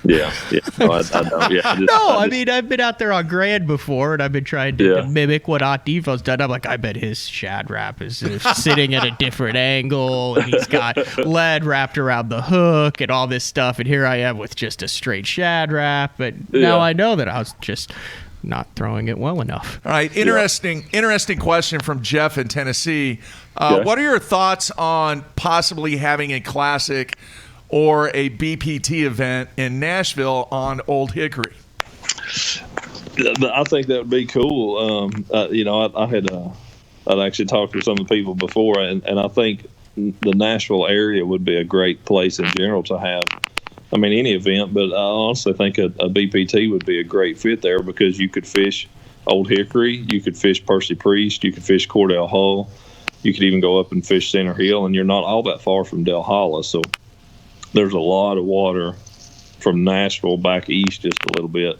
Yeah. No, I don't. Yeah. I mean, I've been out there on Grand before, and I've been trying to Yeah. mimic what Ott DeFoe's done. I'm like, I bet his shad wrap is sitting at a different angle, and he's got lead wrapped around the hook and all this stuff. And here I am with just a straight shad wrap. But now Yeah. I know that I was just not throwing it well enough. All right. Interesting question from Jeff in Tennessee. Okay. What are your thoughts on possibly having a classic or a BPT event in Nashville on Old Hickory? I think that would be cool. I'd actually talked to some of the people before, and I think the Nashville area would be a great place in general to have. I mean, any event, but I honestly think a BPT would be a great fit there because you could fish Old Hickory, you could fish Percy Priest, you could fish Cordell Hull, you could even go up and fish Center Hill, and you're not all that far from Del Holla. So there's a lot of water from Nashville back east just a little bit.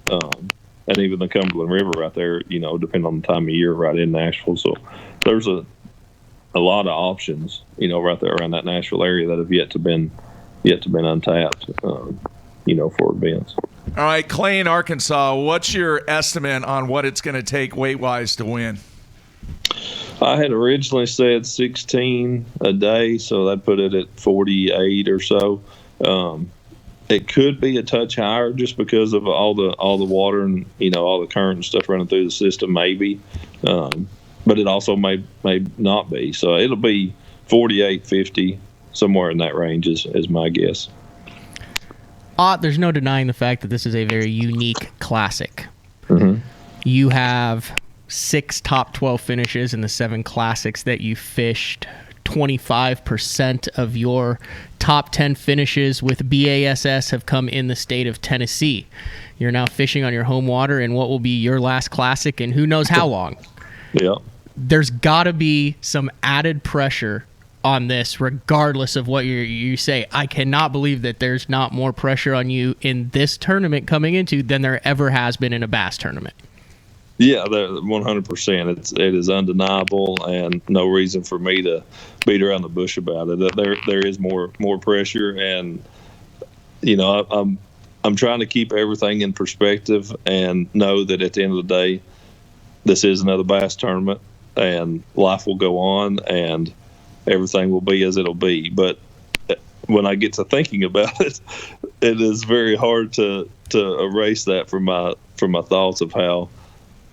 And even the Cumberland River right there, depending on the time of year, right in Nashville. So there's a lot of options, right there around that Nashville area that have yet to been untapped, for events. All right. Clay in Arkansas, what's your estimate on what it's going to take weight-wise to win? I had originally said 16 a day, so that put it at 48 or so. It could be a touch higher just because of all the water and all the current and stuff running through the system, maybe. But it also may not be. So it'll be 48, 50, somewhere in that range is my guess. There's no denying the fact that this is a very unique classic. Mm-hmm. You have 6 top 12 finishes in the 7 classics that you fished. 25% of your top 10 finishes with BASS have come in the state of Tennessee. You're now fishing on your home water in what will be your last classic in who knows how long. Yeah. There's got to be some added pressure on this, regardless of what you say. I cannot believe that there's not more pressure on you in this tournament coming into than there ever has been in a bass tournament. Yeah, 100%. It is undeniable, and no reason for me to beat around the bush about it. There is more pressure, and I'm trying to keep everything in perspective and know that at the end of the day, this is another bass tournament, and life will go on, and everything will be as it'll be. But when I get to thinking about it, it is very hard to erase that from my thoughts of how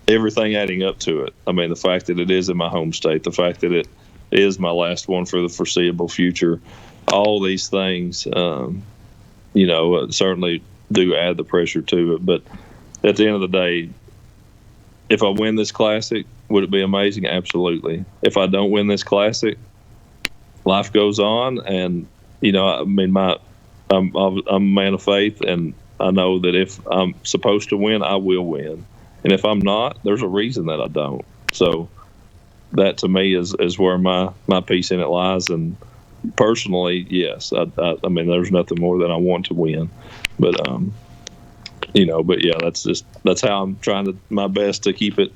everything adding up to it. I mean, the fact that it is in my home state, the fact that it is my last one for the foreseeable future, all these things, certainly do add the pressure to it. But at the end of the day, if I win this classic, would it be amazing? Absolutely. If I don't win this classic, life goes on, and I'm a man of faith, and I know that if I'm supposed to win, I will win. And if I'm not, there's a reason that I don't. So that to me is where my piece in it lies. And personally, yes, I mean, there's nothing more than I want to win. But but yeah, that's how I'm trying my best to keep it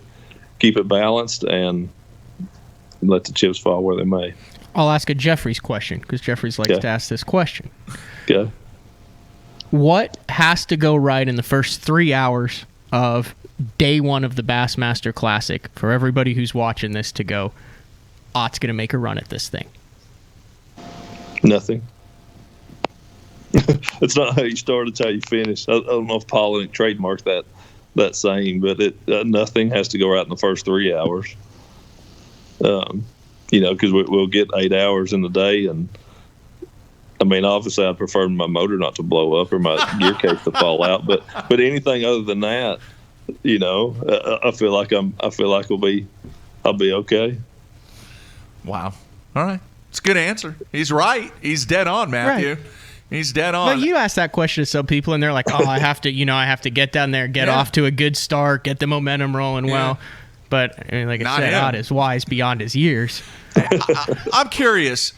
balanced and let the chips fall where they may. I'll ask a Jeffries question, because Jeffries likes to ask this question. Okay. What has to go right in the first 3 hours of day one of the Bassmaster Classic for everybody who's watching this to go, Ott's going to make a run at this thing? Nothing. It's not how you start, it's how you finish. I don't know if Paul trademarked that saying, but nothing has to go right in the first 3 hours. Because we'll get 8 hours in the day, and I mean, obviously, I prefer my motor not to blow up or my gear case to fall out. But anything other than that, I feel like I'll be okay. Wow. All right. It's a good answer. He's right. He's dead on, Matthew. Right. He's dead on. But you ask that question to some people, and they're like, "Oh, I have to get down there, get off to a good start, get the momentum rolling well." But I mean, like I said, Ott is wise beyond his years. I'm curious.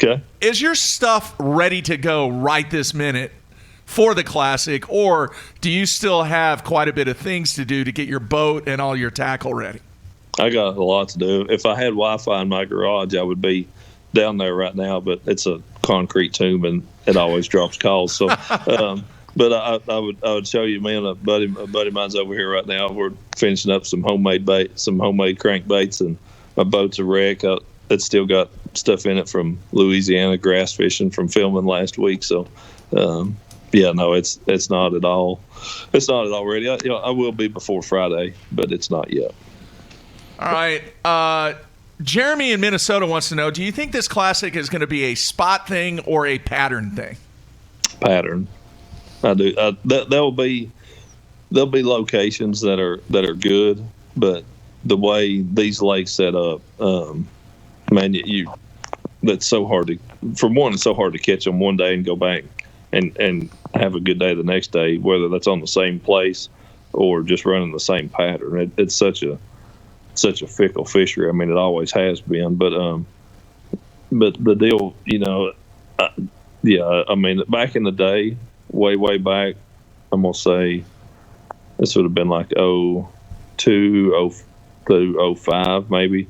Okay. Is your stuff ready to go right this minute for the Classic, or do you still have quite a bit of things to do to get your boat and all your tackle ready? I got a lot to do. If I had Wi-Fi in my garage, I would be down there right now, but it's a concrete tomb and it always drops calls. So, but I would show you, man. A buddy of mine's over here right now. We're finishing up some homemade crankbaits, and my boat's a wreck. It's still got stuff in it from Louisiana grass fishing from filming last week. So, it's not at all. It's not at all ready. I will be before Friday, but it's not yet. All right. Jeremy in Minnesota wants to know, do you think this Classic is going to be a spot thing or a pattern thing? Pattern. I do. There'll be locations that are good, but the way these lakes set up, that's so hard to. For one, it's so hard to catch them one day and go back and have a good day the next day, whether that's on the same place or just running the same pattern. It's such a fickle fishery. I mean, it always has been, but the deal, I mean, back in the day, way back, I'm gonna say this would have been like 02, 05 maybe.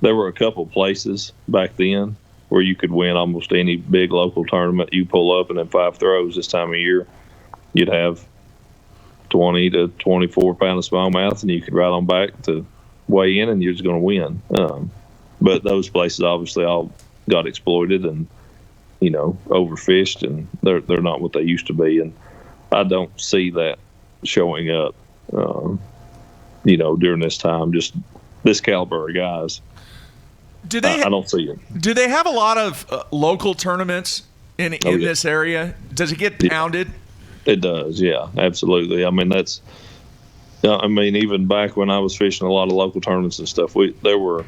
There were a couple places back then where you could win almost any big local tournament. You pull up and in 5 throws this time of year, you'd have 20 to 24 pound of smallmouth, and you could ride on back to weigh in, and you're just going to win. But those places obviously all got exploited and overfished, and they're not what they used to be. And I don't see that showing up, during this time. Just this caliber of guys. I don't see it. Do they have a lot of local tournaments in this area? Does it get pounded? It does, yeah, absolutely. I mean, I mean, even back when I was fishing a lot of local tournaments and stuff, there were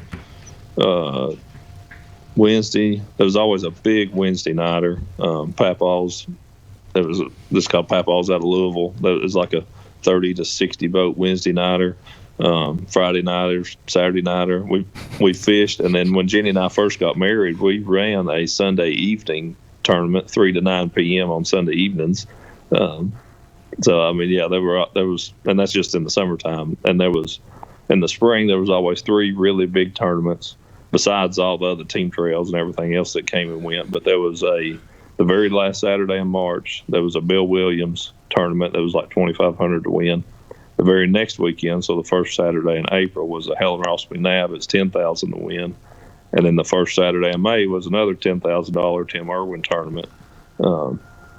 Wednesday. There was always a big Wednesday nighter. Papaws. There was this called Papaws out of Louisville. That was like a 30 to 60 boat Wednesday nighter. Friday nighters, Saturday nighter. We fished, and then when Jenny and I first got married, we ran a Sunday evening tournament, 3 to 9 p.m. on Sunday evenings. So I mean, yeah, there was, and that's just in the summertime. And there was in the spring, there was always 3 really big tournaments, besides all the other team trails and everything else that came and went. But there was the very last Saturday in March, there was a Bill Williams tournament that was like $2,500 to win. The very next weekend, so the first Saturday in April, was a Helen Ross McNabb. It's $10,000 to win. And then the first Saturday in May was another $10,000 Tim Irwin tournament.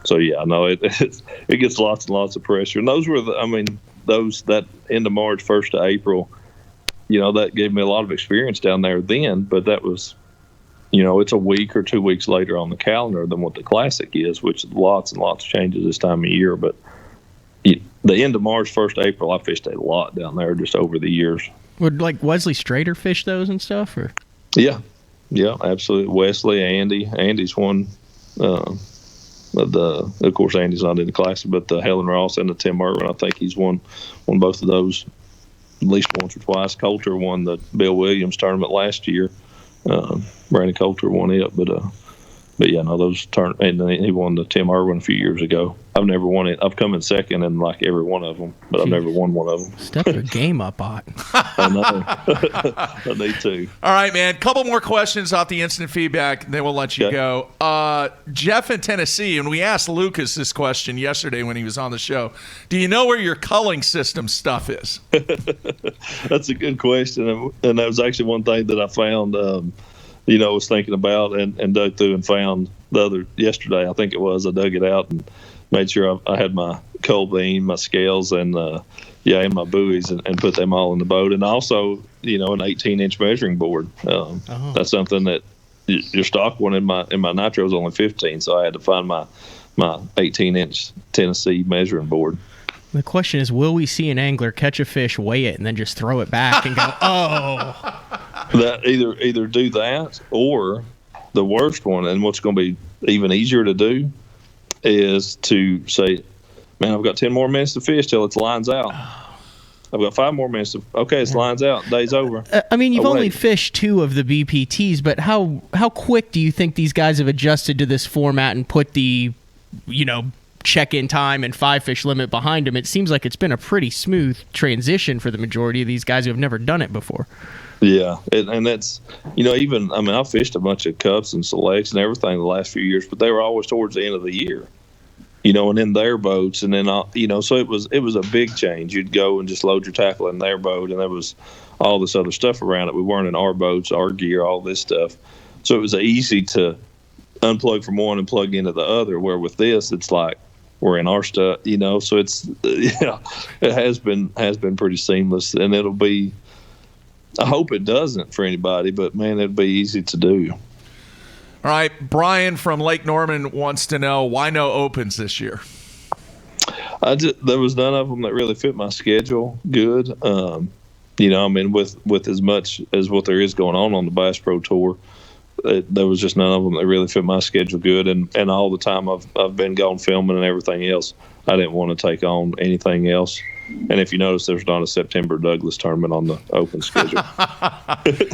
So yeah, no, it gets lots and lots of pressure. And those were that end of March, 1st to April, that gave me a lot of experience down there then. But that was, it's a week or 2 weeks later on the calendar than what the Classic is, which is lots and lots of changes this time of year. But the end of March, 1st to April, I fished a lot down there just over the years. Would like Wesley Strader fish those and stuff, or? Yeah, absolutely. Wesley, Andy's won. Of course, Andy's not in the Classic, but the Helen Ross and the Tim Irwin, I think he's won both of those at least once or twice. Coulter won the Bill Williams tournament last year. Brandon Coulter won it, but yeah, no, those and then he won the Tim Irwin a few years ago. I've never won it. I've come in second in like every one of them, but I've never won one of them. Step your game up, Ott. I know. I need to. All right, man. Couple more questions off the instant feedback, then we'll let you go. Jeff in Tennessee, and we asked Lucas this question yesterday when he was on the show. Do you know where your culling system stuff is? That's a good question, and that was actually one thing that I found. Was thinking about and dug through and found yesterday. I think it was. I dug it out and made sure I had my coal beam, my scales, and my buoys, and put them all in the boat. And also, an 18-inch measuring board. That's something that your stock one in my nitro is only 15, so I had to find my 18-inch Tennessee measuring board. The question is, will we see an angler catch a fish, weigh it, and then just throw it back and go, oh? That either do that, or the worst one, and what's going to be even easier to do, is to say, man, I've got 10 more minutes to fish till it's lines out. I've got 5 more minutes. It's lines out. Day's over. I mean, you've only fished 2 of the BPTs, but how quick do you think these guys have adjusted to this format and put the, check-in time and 5-fish limit behind them? It seems like it's been a pretty smooth transition for the majority of these guys who have never done it before. Yeah, and that's, I've fished a bunch of cups and selects and everything the last few years, but they were always towards the end of the year, and in their boats. And then, so it was a big change. You'd go and just load your tackle in their boat, and there was all this other stuff around it. We weren't in our boats, our gear, all this stuff. So it was easy to unplug from one and plug into the other, where with this, it's like we're in our stuff, so it's, it has been pretty seamless, and it'll be, I hope it doesn't for anybody, but man, it'd be easy to do. All right. Brian from Lake Norman wants to know, why no opens this year? There was none of them that really fit my schedule good. With as much as what there is going on the Bass Pro Tour, there was just none of them that really fit my schedule good. And all the time I've been gone filming and everything else, I didn't want to take on anything else. And if you notice, there's not a September Douglas tournament on the open schedule.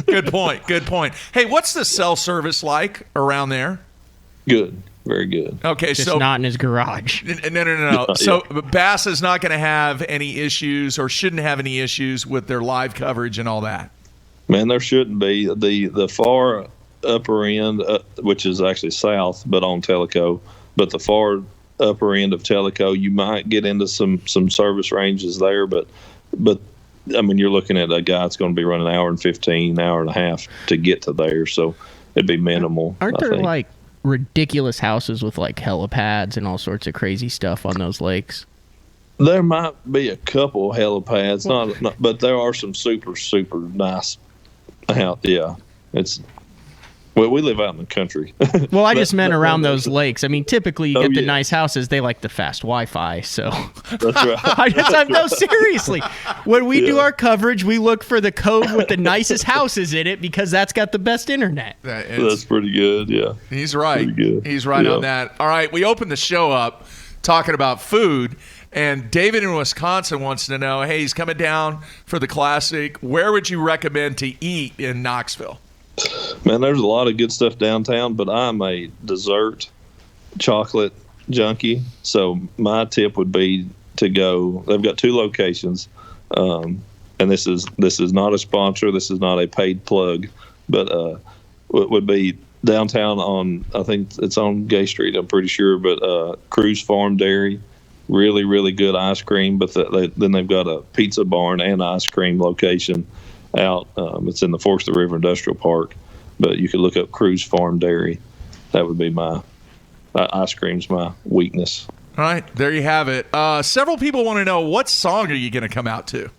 Good point. Hey, what's the cell service like around there? Good. Very good. Okay, just not in his garage. No. So Bass is not going to have any issues, or shouldn't have any issues with their live coverage and all that? Man, there shouldn't be. The far upper end, which is actually south, but on Tellico, but the far upper end of Tellico, you might get into some service ranges there, but you're looking at a guy that's going to be running an hour and 15, hour and a half to get to there, so it'd be minimal. Aren't there like ridiculous houses with like helipads and all sorts of crazy stuff on those lakes? There might be a couple helipads, not but there are some super nice out. Yeah, Well, we live out in the country. Well, I just meant around those lakes. I mean, typically you get the yeah. nice houses. They like the fast Wi-Fi. So That's right. no, seriously. When we do our coverage, we look for the cove with the nicest houses in it because that's got the best internet. That's pretty good. Yeah. He's right. Pretty good. He's right on that. All right, we opened the show up talking about food, and David in Wisconsin wants to know, hey, he's coming down for the Classic. Where would you recommend to eat in Knoxville? Man, there's a lot of good stuff downtown, but I'm a dessert chocolate junkie. So my tip would be to go. They've got 2 locations, and this is not a sponsor. This is not a paid plug, but it would be downtown on, I think it's on Gay Street, I'm pretty sure, but Cruise Farm Dairy, really, really good ice cream. But then they've got a pizza barn and ice cream location out. It's in the Forks of the River Industrial Park, but you could look up Cruise Farm Dairy. That would be my ice cream's my weakness. All right, there you have it. Several people want to know, what song are you going to come out to?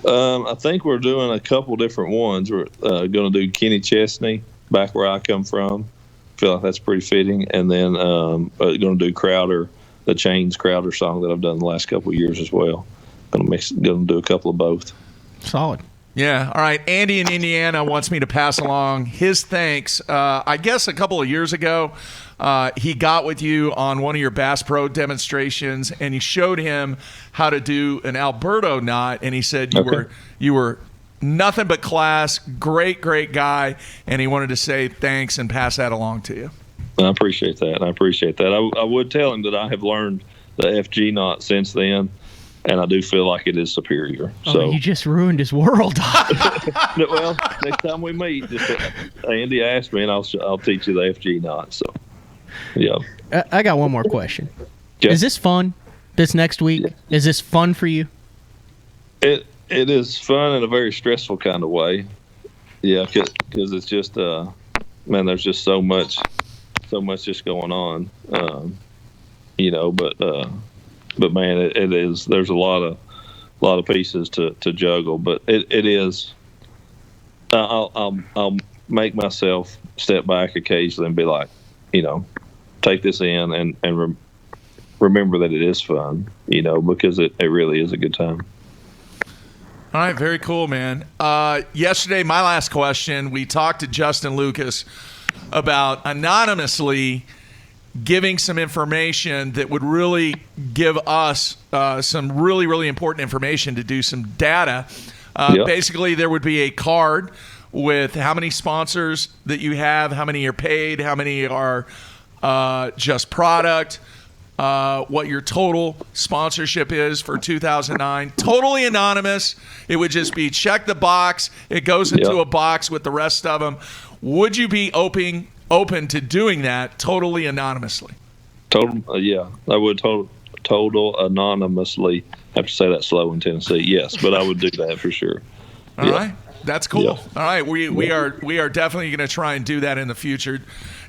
I think we're doing a couple different ones. We're going to do Kenny Chesney, Back Where I Come From. I feel like that's pretty fitting. And then going to do Crowder, the Chains Crowder song that I've done the last couple of years as well. Going to do a couple of both. Solid. Yeah. All right. Andy in Indiana wants me to pass along his thanks. I guess a couple of years ago, he got with you on one of your Bass Pro demonstrations, and you showed him how to do an Alberto knot, and he said you were nothing but class, great guy, and he wanted to say thanks and pass that along to you. I appreciate that. I would tell him that I have learned the FG knot since then, and I do feel like it is superior. So you just ruined his world. Well, next time we meet, just Andy asked me, and I'll teach you the FG knot. So, yeah. I got one more question. Okay. Is this fun? This next week? Yeah. Is this fun for you? It is fun in a very stressful kind of way. Yeah, because it's just man, there's just so much just going on. But man, it is. There's a lot of pieces to juggle, but it is. I'll make myself step back occasionally and be like, take this in and remember that it is fun, because it really is a good time. All right, very cool, man. Yesterday, my last question, we talked to Justin Lucas about anonymously giving some information that would really give us some really, really important information to do some data. Basically, there would be a card with how many sponsors that you have, how many are paid, how many are just product, what your total sponsorship is for 2009. Totally anonymous. It would just be check the box. It goes into a box with the rest of them. Would you be open to doing that totally anonymously? Yeah, I would total anonymously. I have to say that slow in Tennessee. Yes, but I would do that for sure. All right. That's cool. Yeah. All right, we are definitely going to try and do that in the future.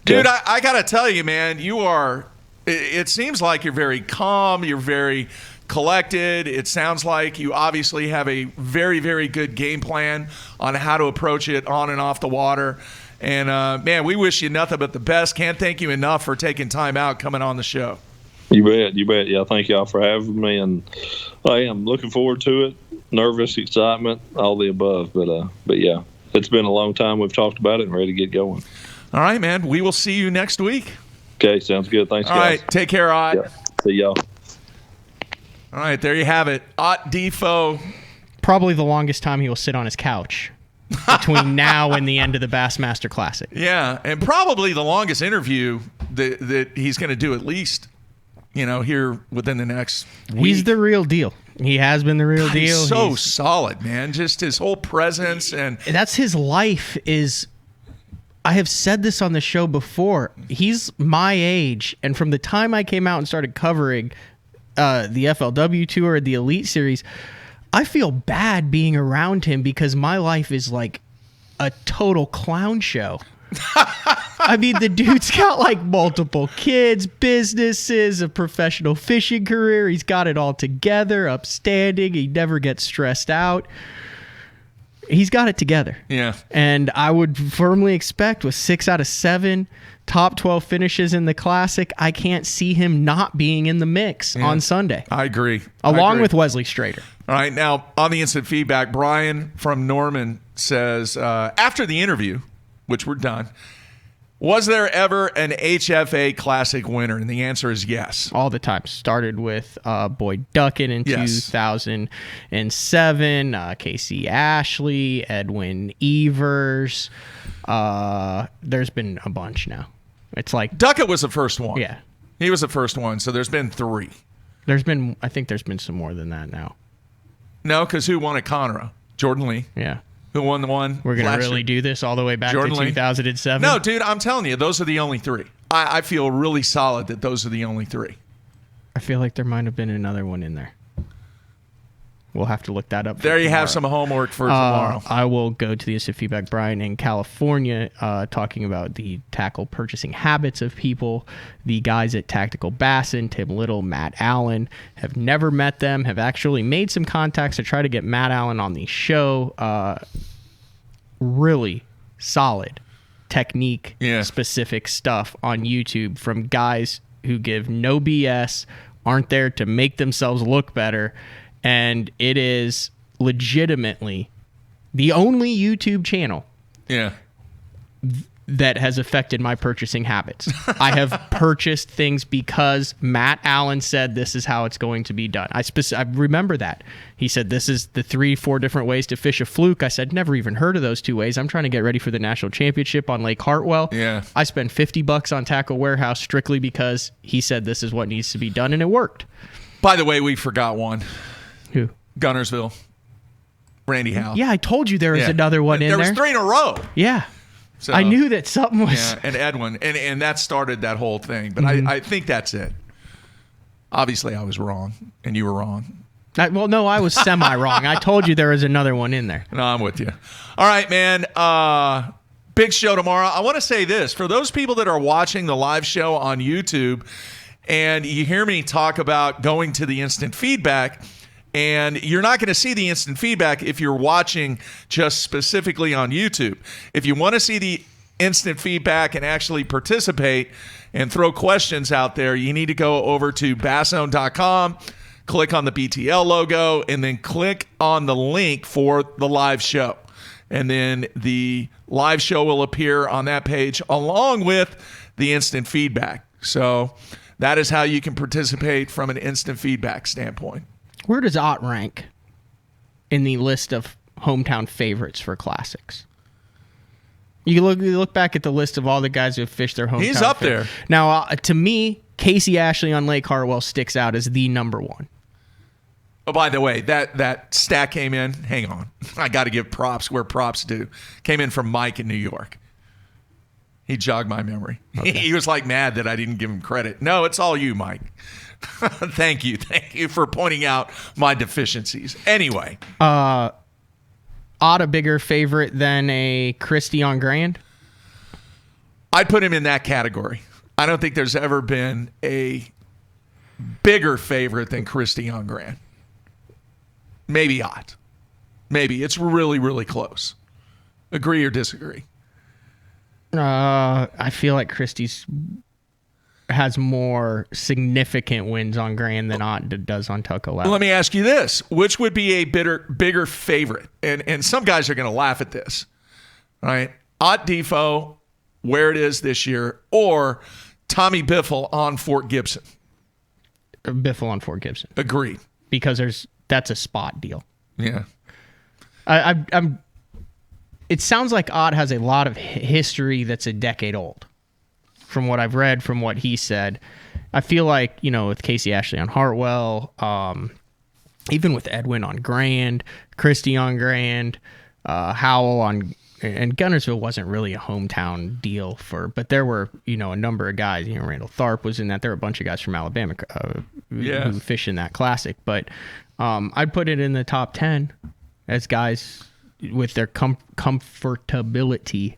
Dude, I got to tell you, man, you are – it seems like you're very calm. You're very collected. It sounds like you obviously have a very, very good game plan on how to approach it on and off the water. And, man, we wish you nothing but the best. Can't thank you enough for taking time out coming on the show. You bet. Yeah, thank y'all for having me, and I am looking forward to it. Nervous, excitement, all the above. But yeah, it's been a long time we've talked about it and ready to get going. All right, man. We will see you next week. Okay, sounds good. Thanks, guys. All right, take care, Ott. Yeah. See y'all. All right, there you have it. Ott DeFoe. Probably the longest time he will sit on his couch between now and the end of the Bassmaster Classic. Yeah, and probably the longest interview that he's going to do, at least, here within the next week. He's the real deal. He has been the real deal. He's so solid, man. Just his whole presence. And that's his life is... I have said this on the show before. He's my age, and from the time I came out and started covering the FLW Tour, the Elite Series, I feel bad being around him because my life is like a total clown show. I mean, the dude's got like multiple kids, businesses, a professional fishing career. He's got it all together, upstanding. He never gets stressed out. He's got it together. Yeah. And I would firmly expect with 6 out of 7 top 12 finishes in the Classic, I can't see him not being in the mix on Sunday. I agree. Along with Wesley Strader. All right, now on the instant feedback, Brian from Norman says, after the interview, which we're done, was there ever an HFA Classic winner? And the answer is yes. All the time. Started with Boyd Duckett in 2007, Casey Ashley, Edwin Evers. There's been a bunch now. It's like Duckett was the first one. Yeah. He was the first one, so there's been 3. I think there's been some more than that now. No, because who won at Conroe? Jordan Lee. Yeah. Who won the one? We're going to really do this all the way back Jordan to Lee? 2007? No, dude, I'm telling you, those are the only 3. I feel really solid that those are the only 3. I feel like there might have been another one in there. We'll have to look that up. There you have some homework for tomorrow. I will go to the instant feedback. Brian in California talking about the tackle purchasing habits of people. The guys at Tactical Bassin, Tim Little, Matt Allen, have never met them, have actually made some contacts to try to get Matt Allen on the show. Really solid technique specific stuff on YouTube from guys who give no BS, aren't there to make themselves look better. And it is legitimately the only YouTube channel that has affected my purchasing habits. I have purchased things because Matt Allen said this is how it's going to be done. I remember that. He said this is the 3-4 different ways to fish a fluke. I said, never even heard of those 2 ways. I'm trying to get ready for the national championship on Lake Hartwell. Yeah. I spent $50 on Tackle Warehouse strictly because he said this is what needs to be done, and it worked. By the way, we forgot one. Who? Gunnersville. Randy Howe. Yeah, I told you there was another one in there. There was 3 in a row. Yeah. So, I knew that something was... Yeah, and Edwin. And that started that whole thing. But I think that's it. Obviously, I was wrong, and you were wrong. I was semi-wrong. I told you there was another one in there. No, I'm with you. All right, man. Big show tomorrow. I want to say this. For those people that are watching the live show on YouTube, and you hear me talk about going to the instant feedback... And you're not going to see the instant feedback if you're watching just specifically on YouTube. If you want to see the instant feedback and actually participate and throw questions out there, you need to go over to basszone.com, click on the BTL logo, and then click on the link for the live show. And then the live show will appear on that page along with the instant feedback. So that is how you can participate from an instant feedback standpoint. Where does Ott rank in the list of hometown favorites for classics? You look back at the list of all the guys who have fished their hometown. He's up there. Now, to me, Casey Ashley on Lake Hartwell sticks out as the number 1. Oh, by the way, that stat came in. Hang on. I got to give props where props due. Came in from Mike in New York. He jogged my memory. Okay. He was like mad that I didn't give him credit. No, it's all you, Mike. Thank you for pointing out my deficiencies. Anyway, Ott a bigger favorite than a Christie on Grand? I'd put him in that category. I don't think there's ever been a bigger favorite than Christie on Grand. Maybe Ott. Maybe it's really, really close. Agree or disagree? I feel like Christie's has more significant wins on Grand than Ott does on Tuckahoe. Well, let me ask you this. Which would be a bigger favorite? And some guys are going to laugh at this. Right? Ott DeFoe, where it is this year, or Tommy Biffle on Fort Gibson? Biffle on Fort Gibson. Agreed. Because that's a spot deal. Yeah. It sounds like Ott has a lot of history that's a decade old. From what I've read, from what he said, I feel like, with Casey Ashley on Hartwell, even with Edwin on Grand, Christie on Grand, Howell on, and Gunnersville wasn't really a hometown deal but there were, a number of guys, Randall Tharp was in that. There were a bunch of guys from Alabama who fish in that classic, but I'd put it in the top 10 as guys with their comfortability.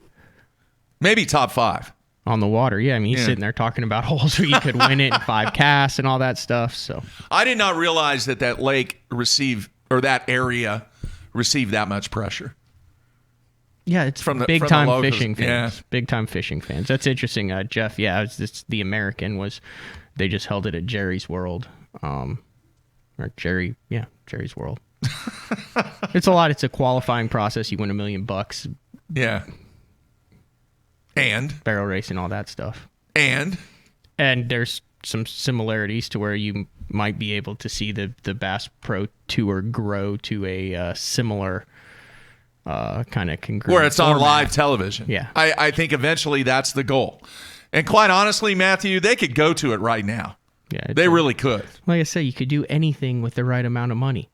Maybe top 5. On the water, yeah. I mean, he's sitting there talking about holes where you could win it in 5 casts and all that stuff. So I did not realize that lake received, or that area received that much pressure. Yeah, it's from the big time locals. fishing fans. Yeah. Big time fishing fans. That's interesting, Jeff. Yeah, it's the American was. They just held it at Jerry's World, or Jerry's World. It's a lot. It's a qualifying process. You win $1 million. Yeah. And Barrel racing, all that stuff. And there's some similarities to where you might be able to see the Bass Pro Tour grow to a similar kind of congruent where it's on format. live television. Yeah. I think eventually that's the goal. And quite honestly, Matthew, they could go to it right now. Yeah, They really could. Like I said, you could do anything with the right amount of money.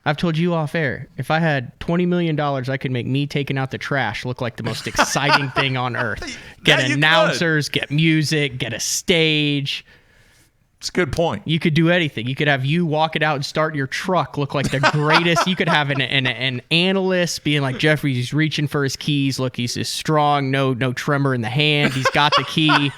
I've told you off air, if I had $20 million, I could make me taking out the trash look like the most exciting thing on earth. Get you announcers, get music, get a stage. It's a good point. You could do anything. You could have you walk it out and start your truck look like the greatest. You could have an analyst being like, Jeffrey, he's reaching for his keys. Look, he's just strong, no tremor in the hand. He's got the key.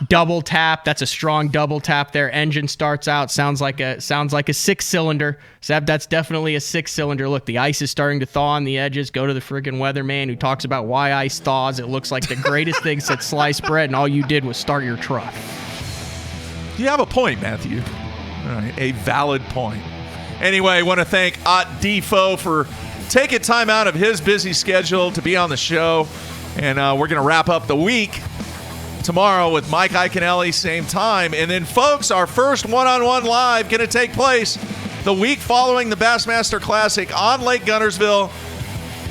Double tap. That's a strong double tap there. Engine starts out. Sounds like a 6-cylinder. So that's definitely a 6-cylinder. Look, the ice is starting to thaw on the edges. Go to the friggin' weatherman who talks about why ice thaws. It looks like the greatest thing since sliced bread, and all you did was start your truck. You have a point, Matthew. All right, a valid point. Anyway, I want to thank Ott DeFoe for taking time out of his busy schedule to be on the show. And we're going to wrap up the week tomorrow with Mike Iaconelli, same time. And then, folks, our first one-on-one live going to take place the week following the Bassmaster Classic on Lake Guntersville.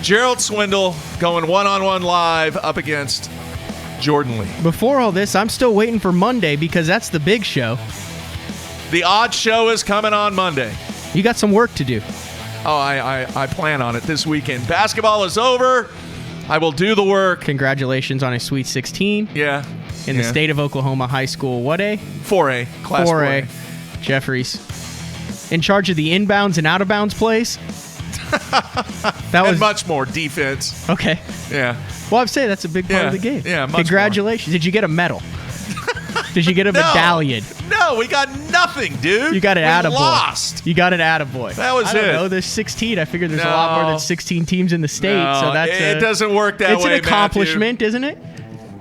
Gerald Swindle going one-on-one live up against Jordan Lee. Before all this, I'm still waiting for Monday because that's the big show. The odd show is coming on Monday. You got some work to do. Oh, I plan on it this weekend. Basketball is over. I will do the work. Congratulations on a Sweet 16. Yeah. In the state of Oklahoma High School. What A? 4A. Class 4A. Jeffries. In charge of the inbounds and out-of-bounds plays. And much more defense. Okay. Yeah. Well, I'd say that's a big part of the game. Yeah, much Congratulations. more. Did you get a medal? Did you get a medallion? No, we got nothing, dude. You got an attaboy. Lost. You got an attaboy. That was I don't it. know. There's 16. I figured there's a lot more than 16 teams in the state. No, so that's it doesn't work that way, It's an accomplishment, Matthew. isn't it?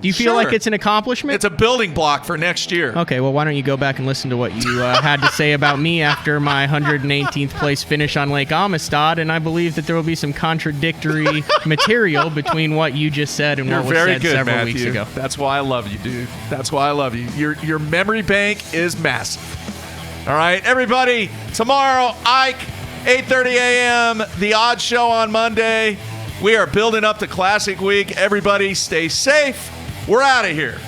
Do you feel like it's an accomplishment? It's a building block for next year. Okay, well, why don't you go back and listen to what you had to say about me after my 118th place finish on Lake Amistad, and I believe that there will be some contradictory material between what you just said and You're what was very said good, several Matthew. weeks ago. That's why I love you, dude. That's why I love you. Your memory bank is massive. All right, everybody, tomorrow, Ike, 8:30 a.m., The Odd Show on Monday. We are building up to Classic Week. Everybody stay safe. We're out of here.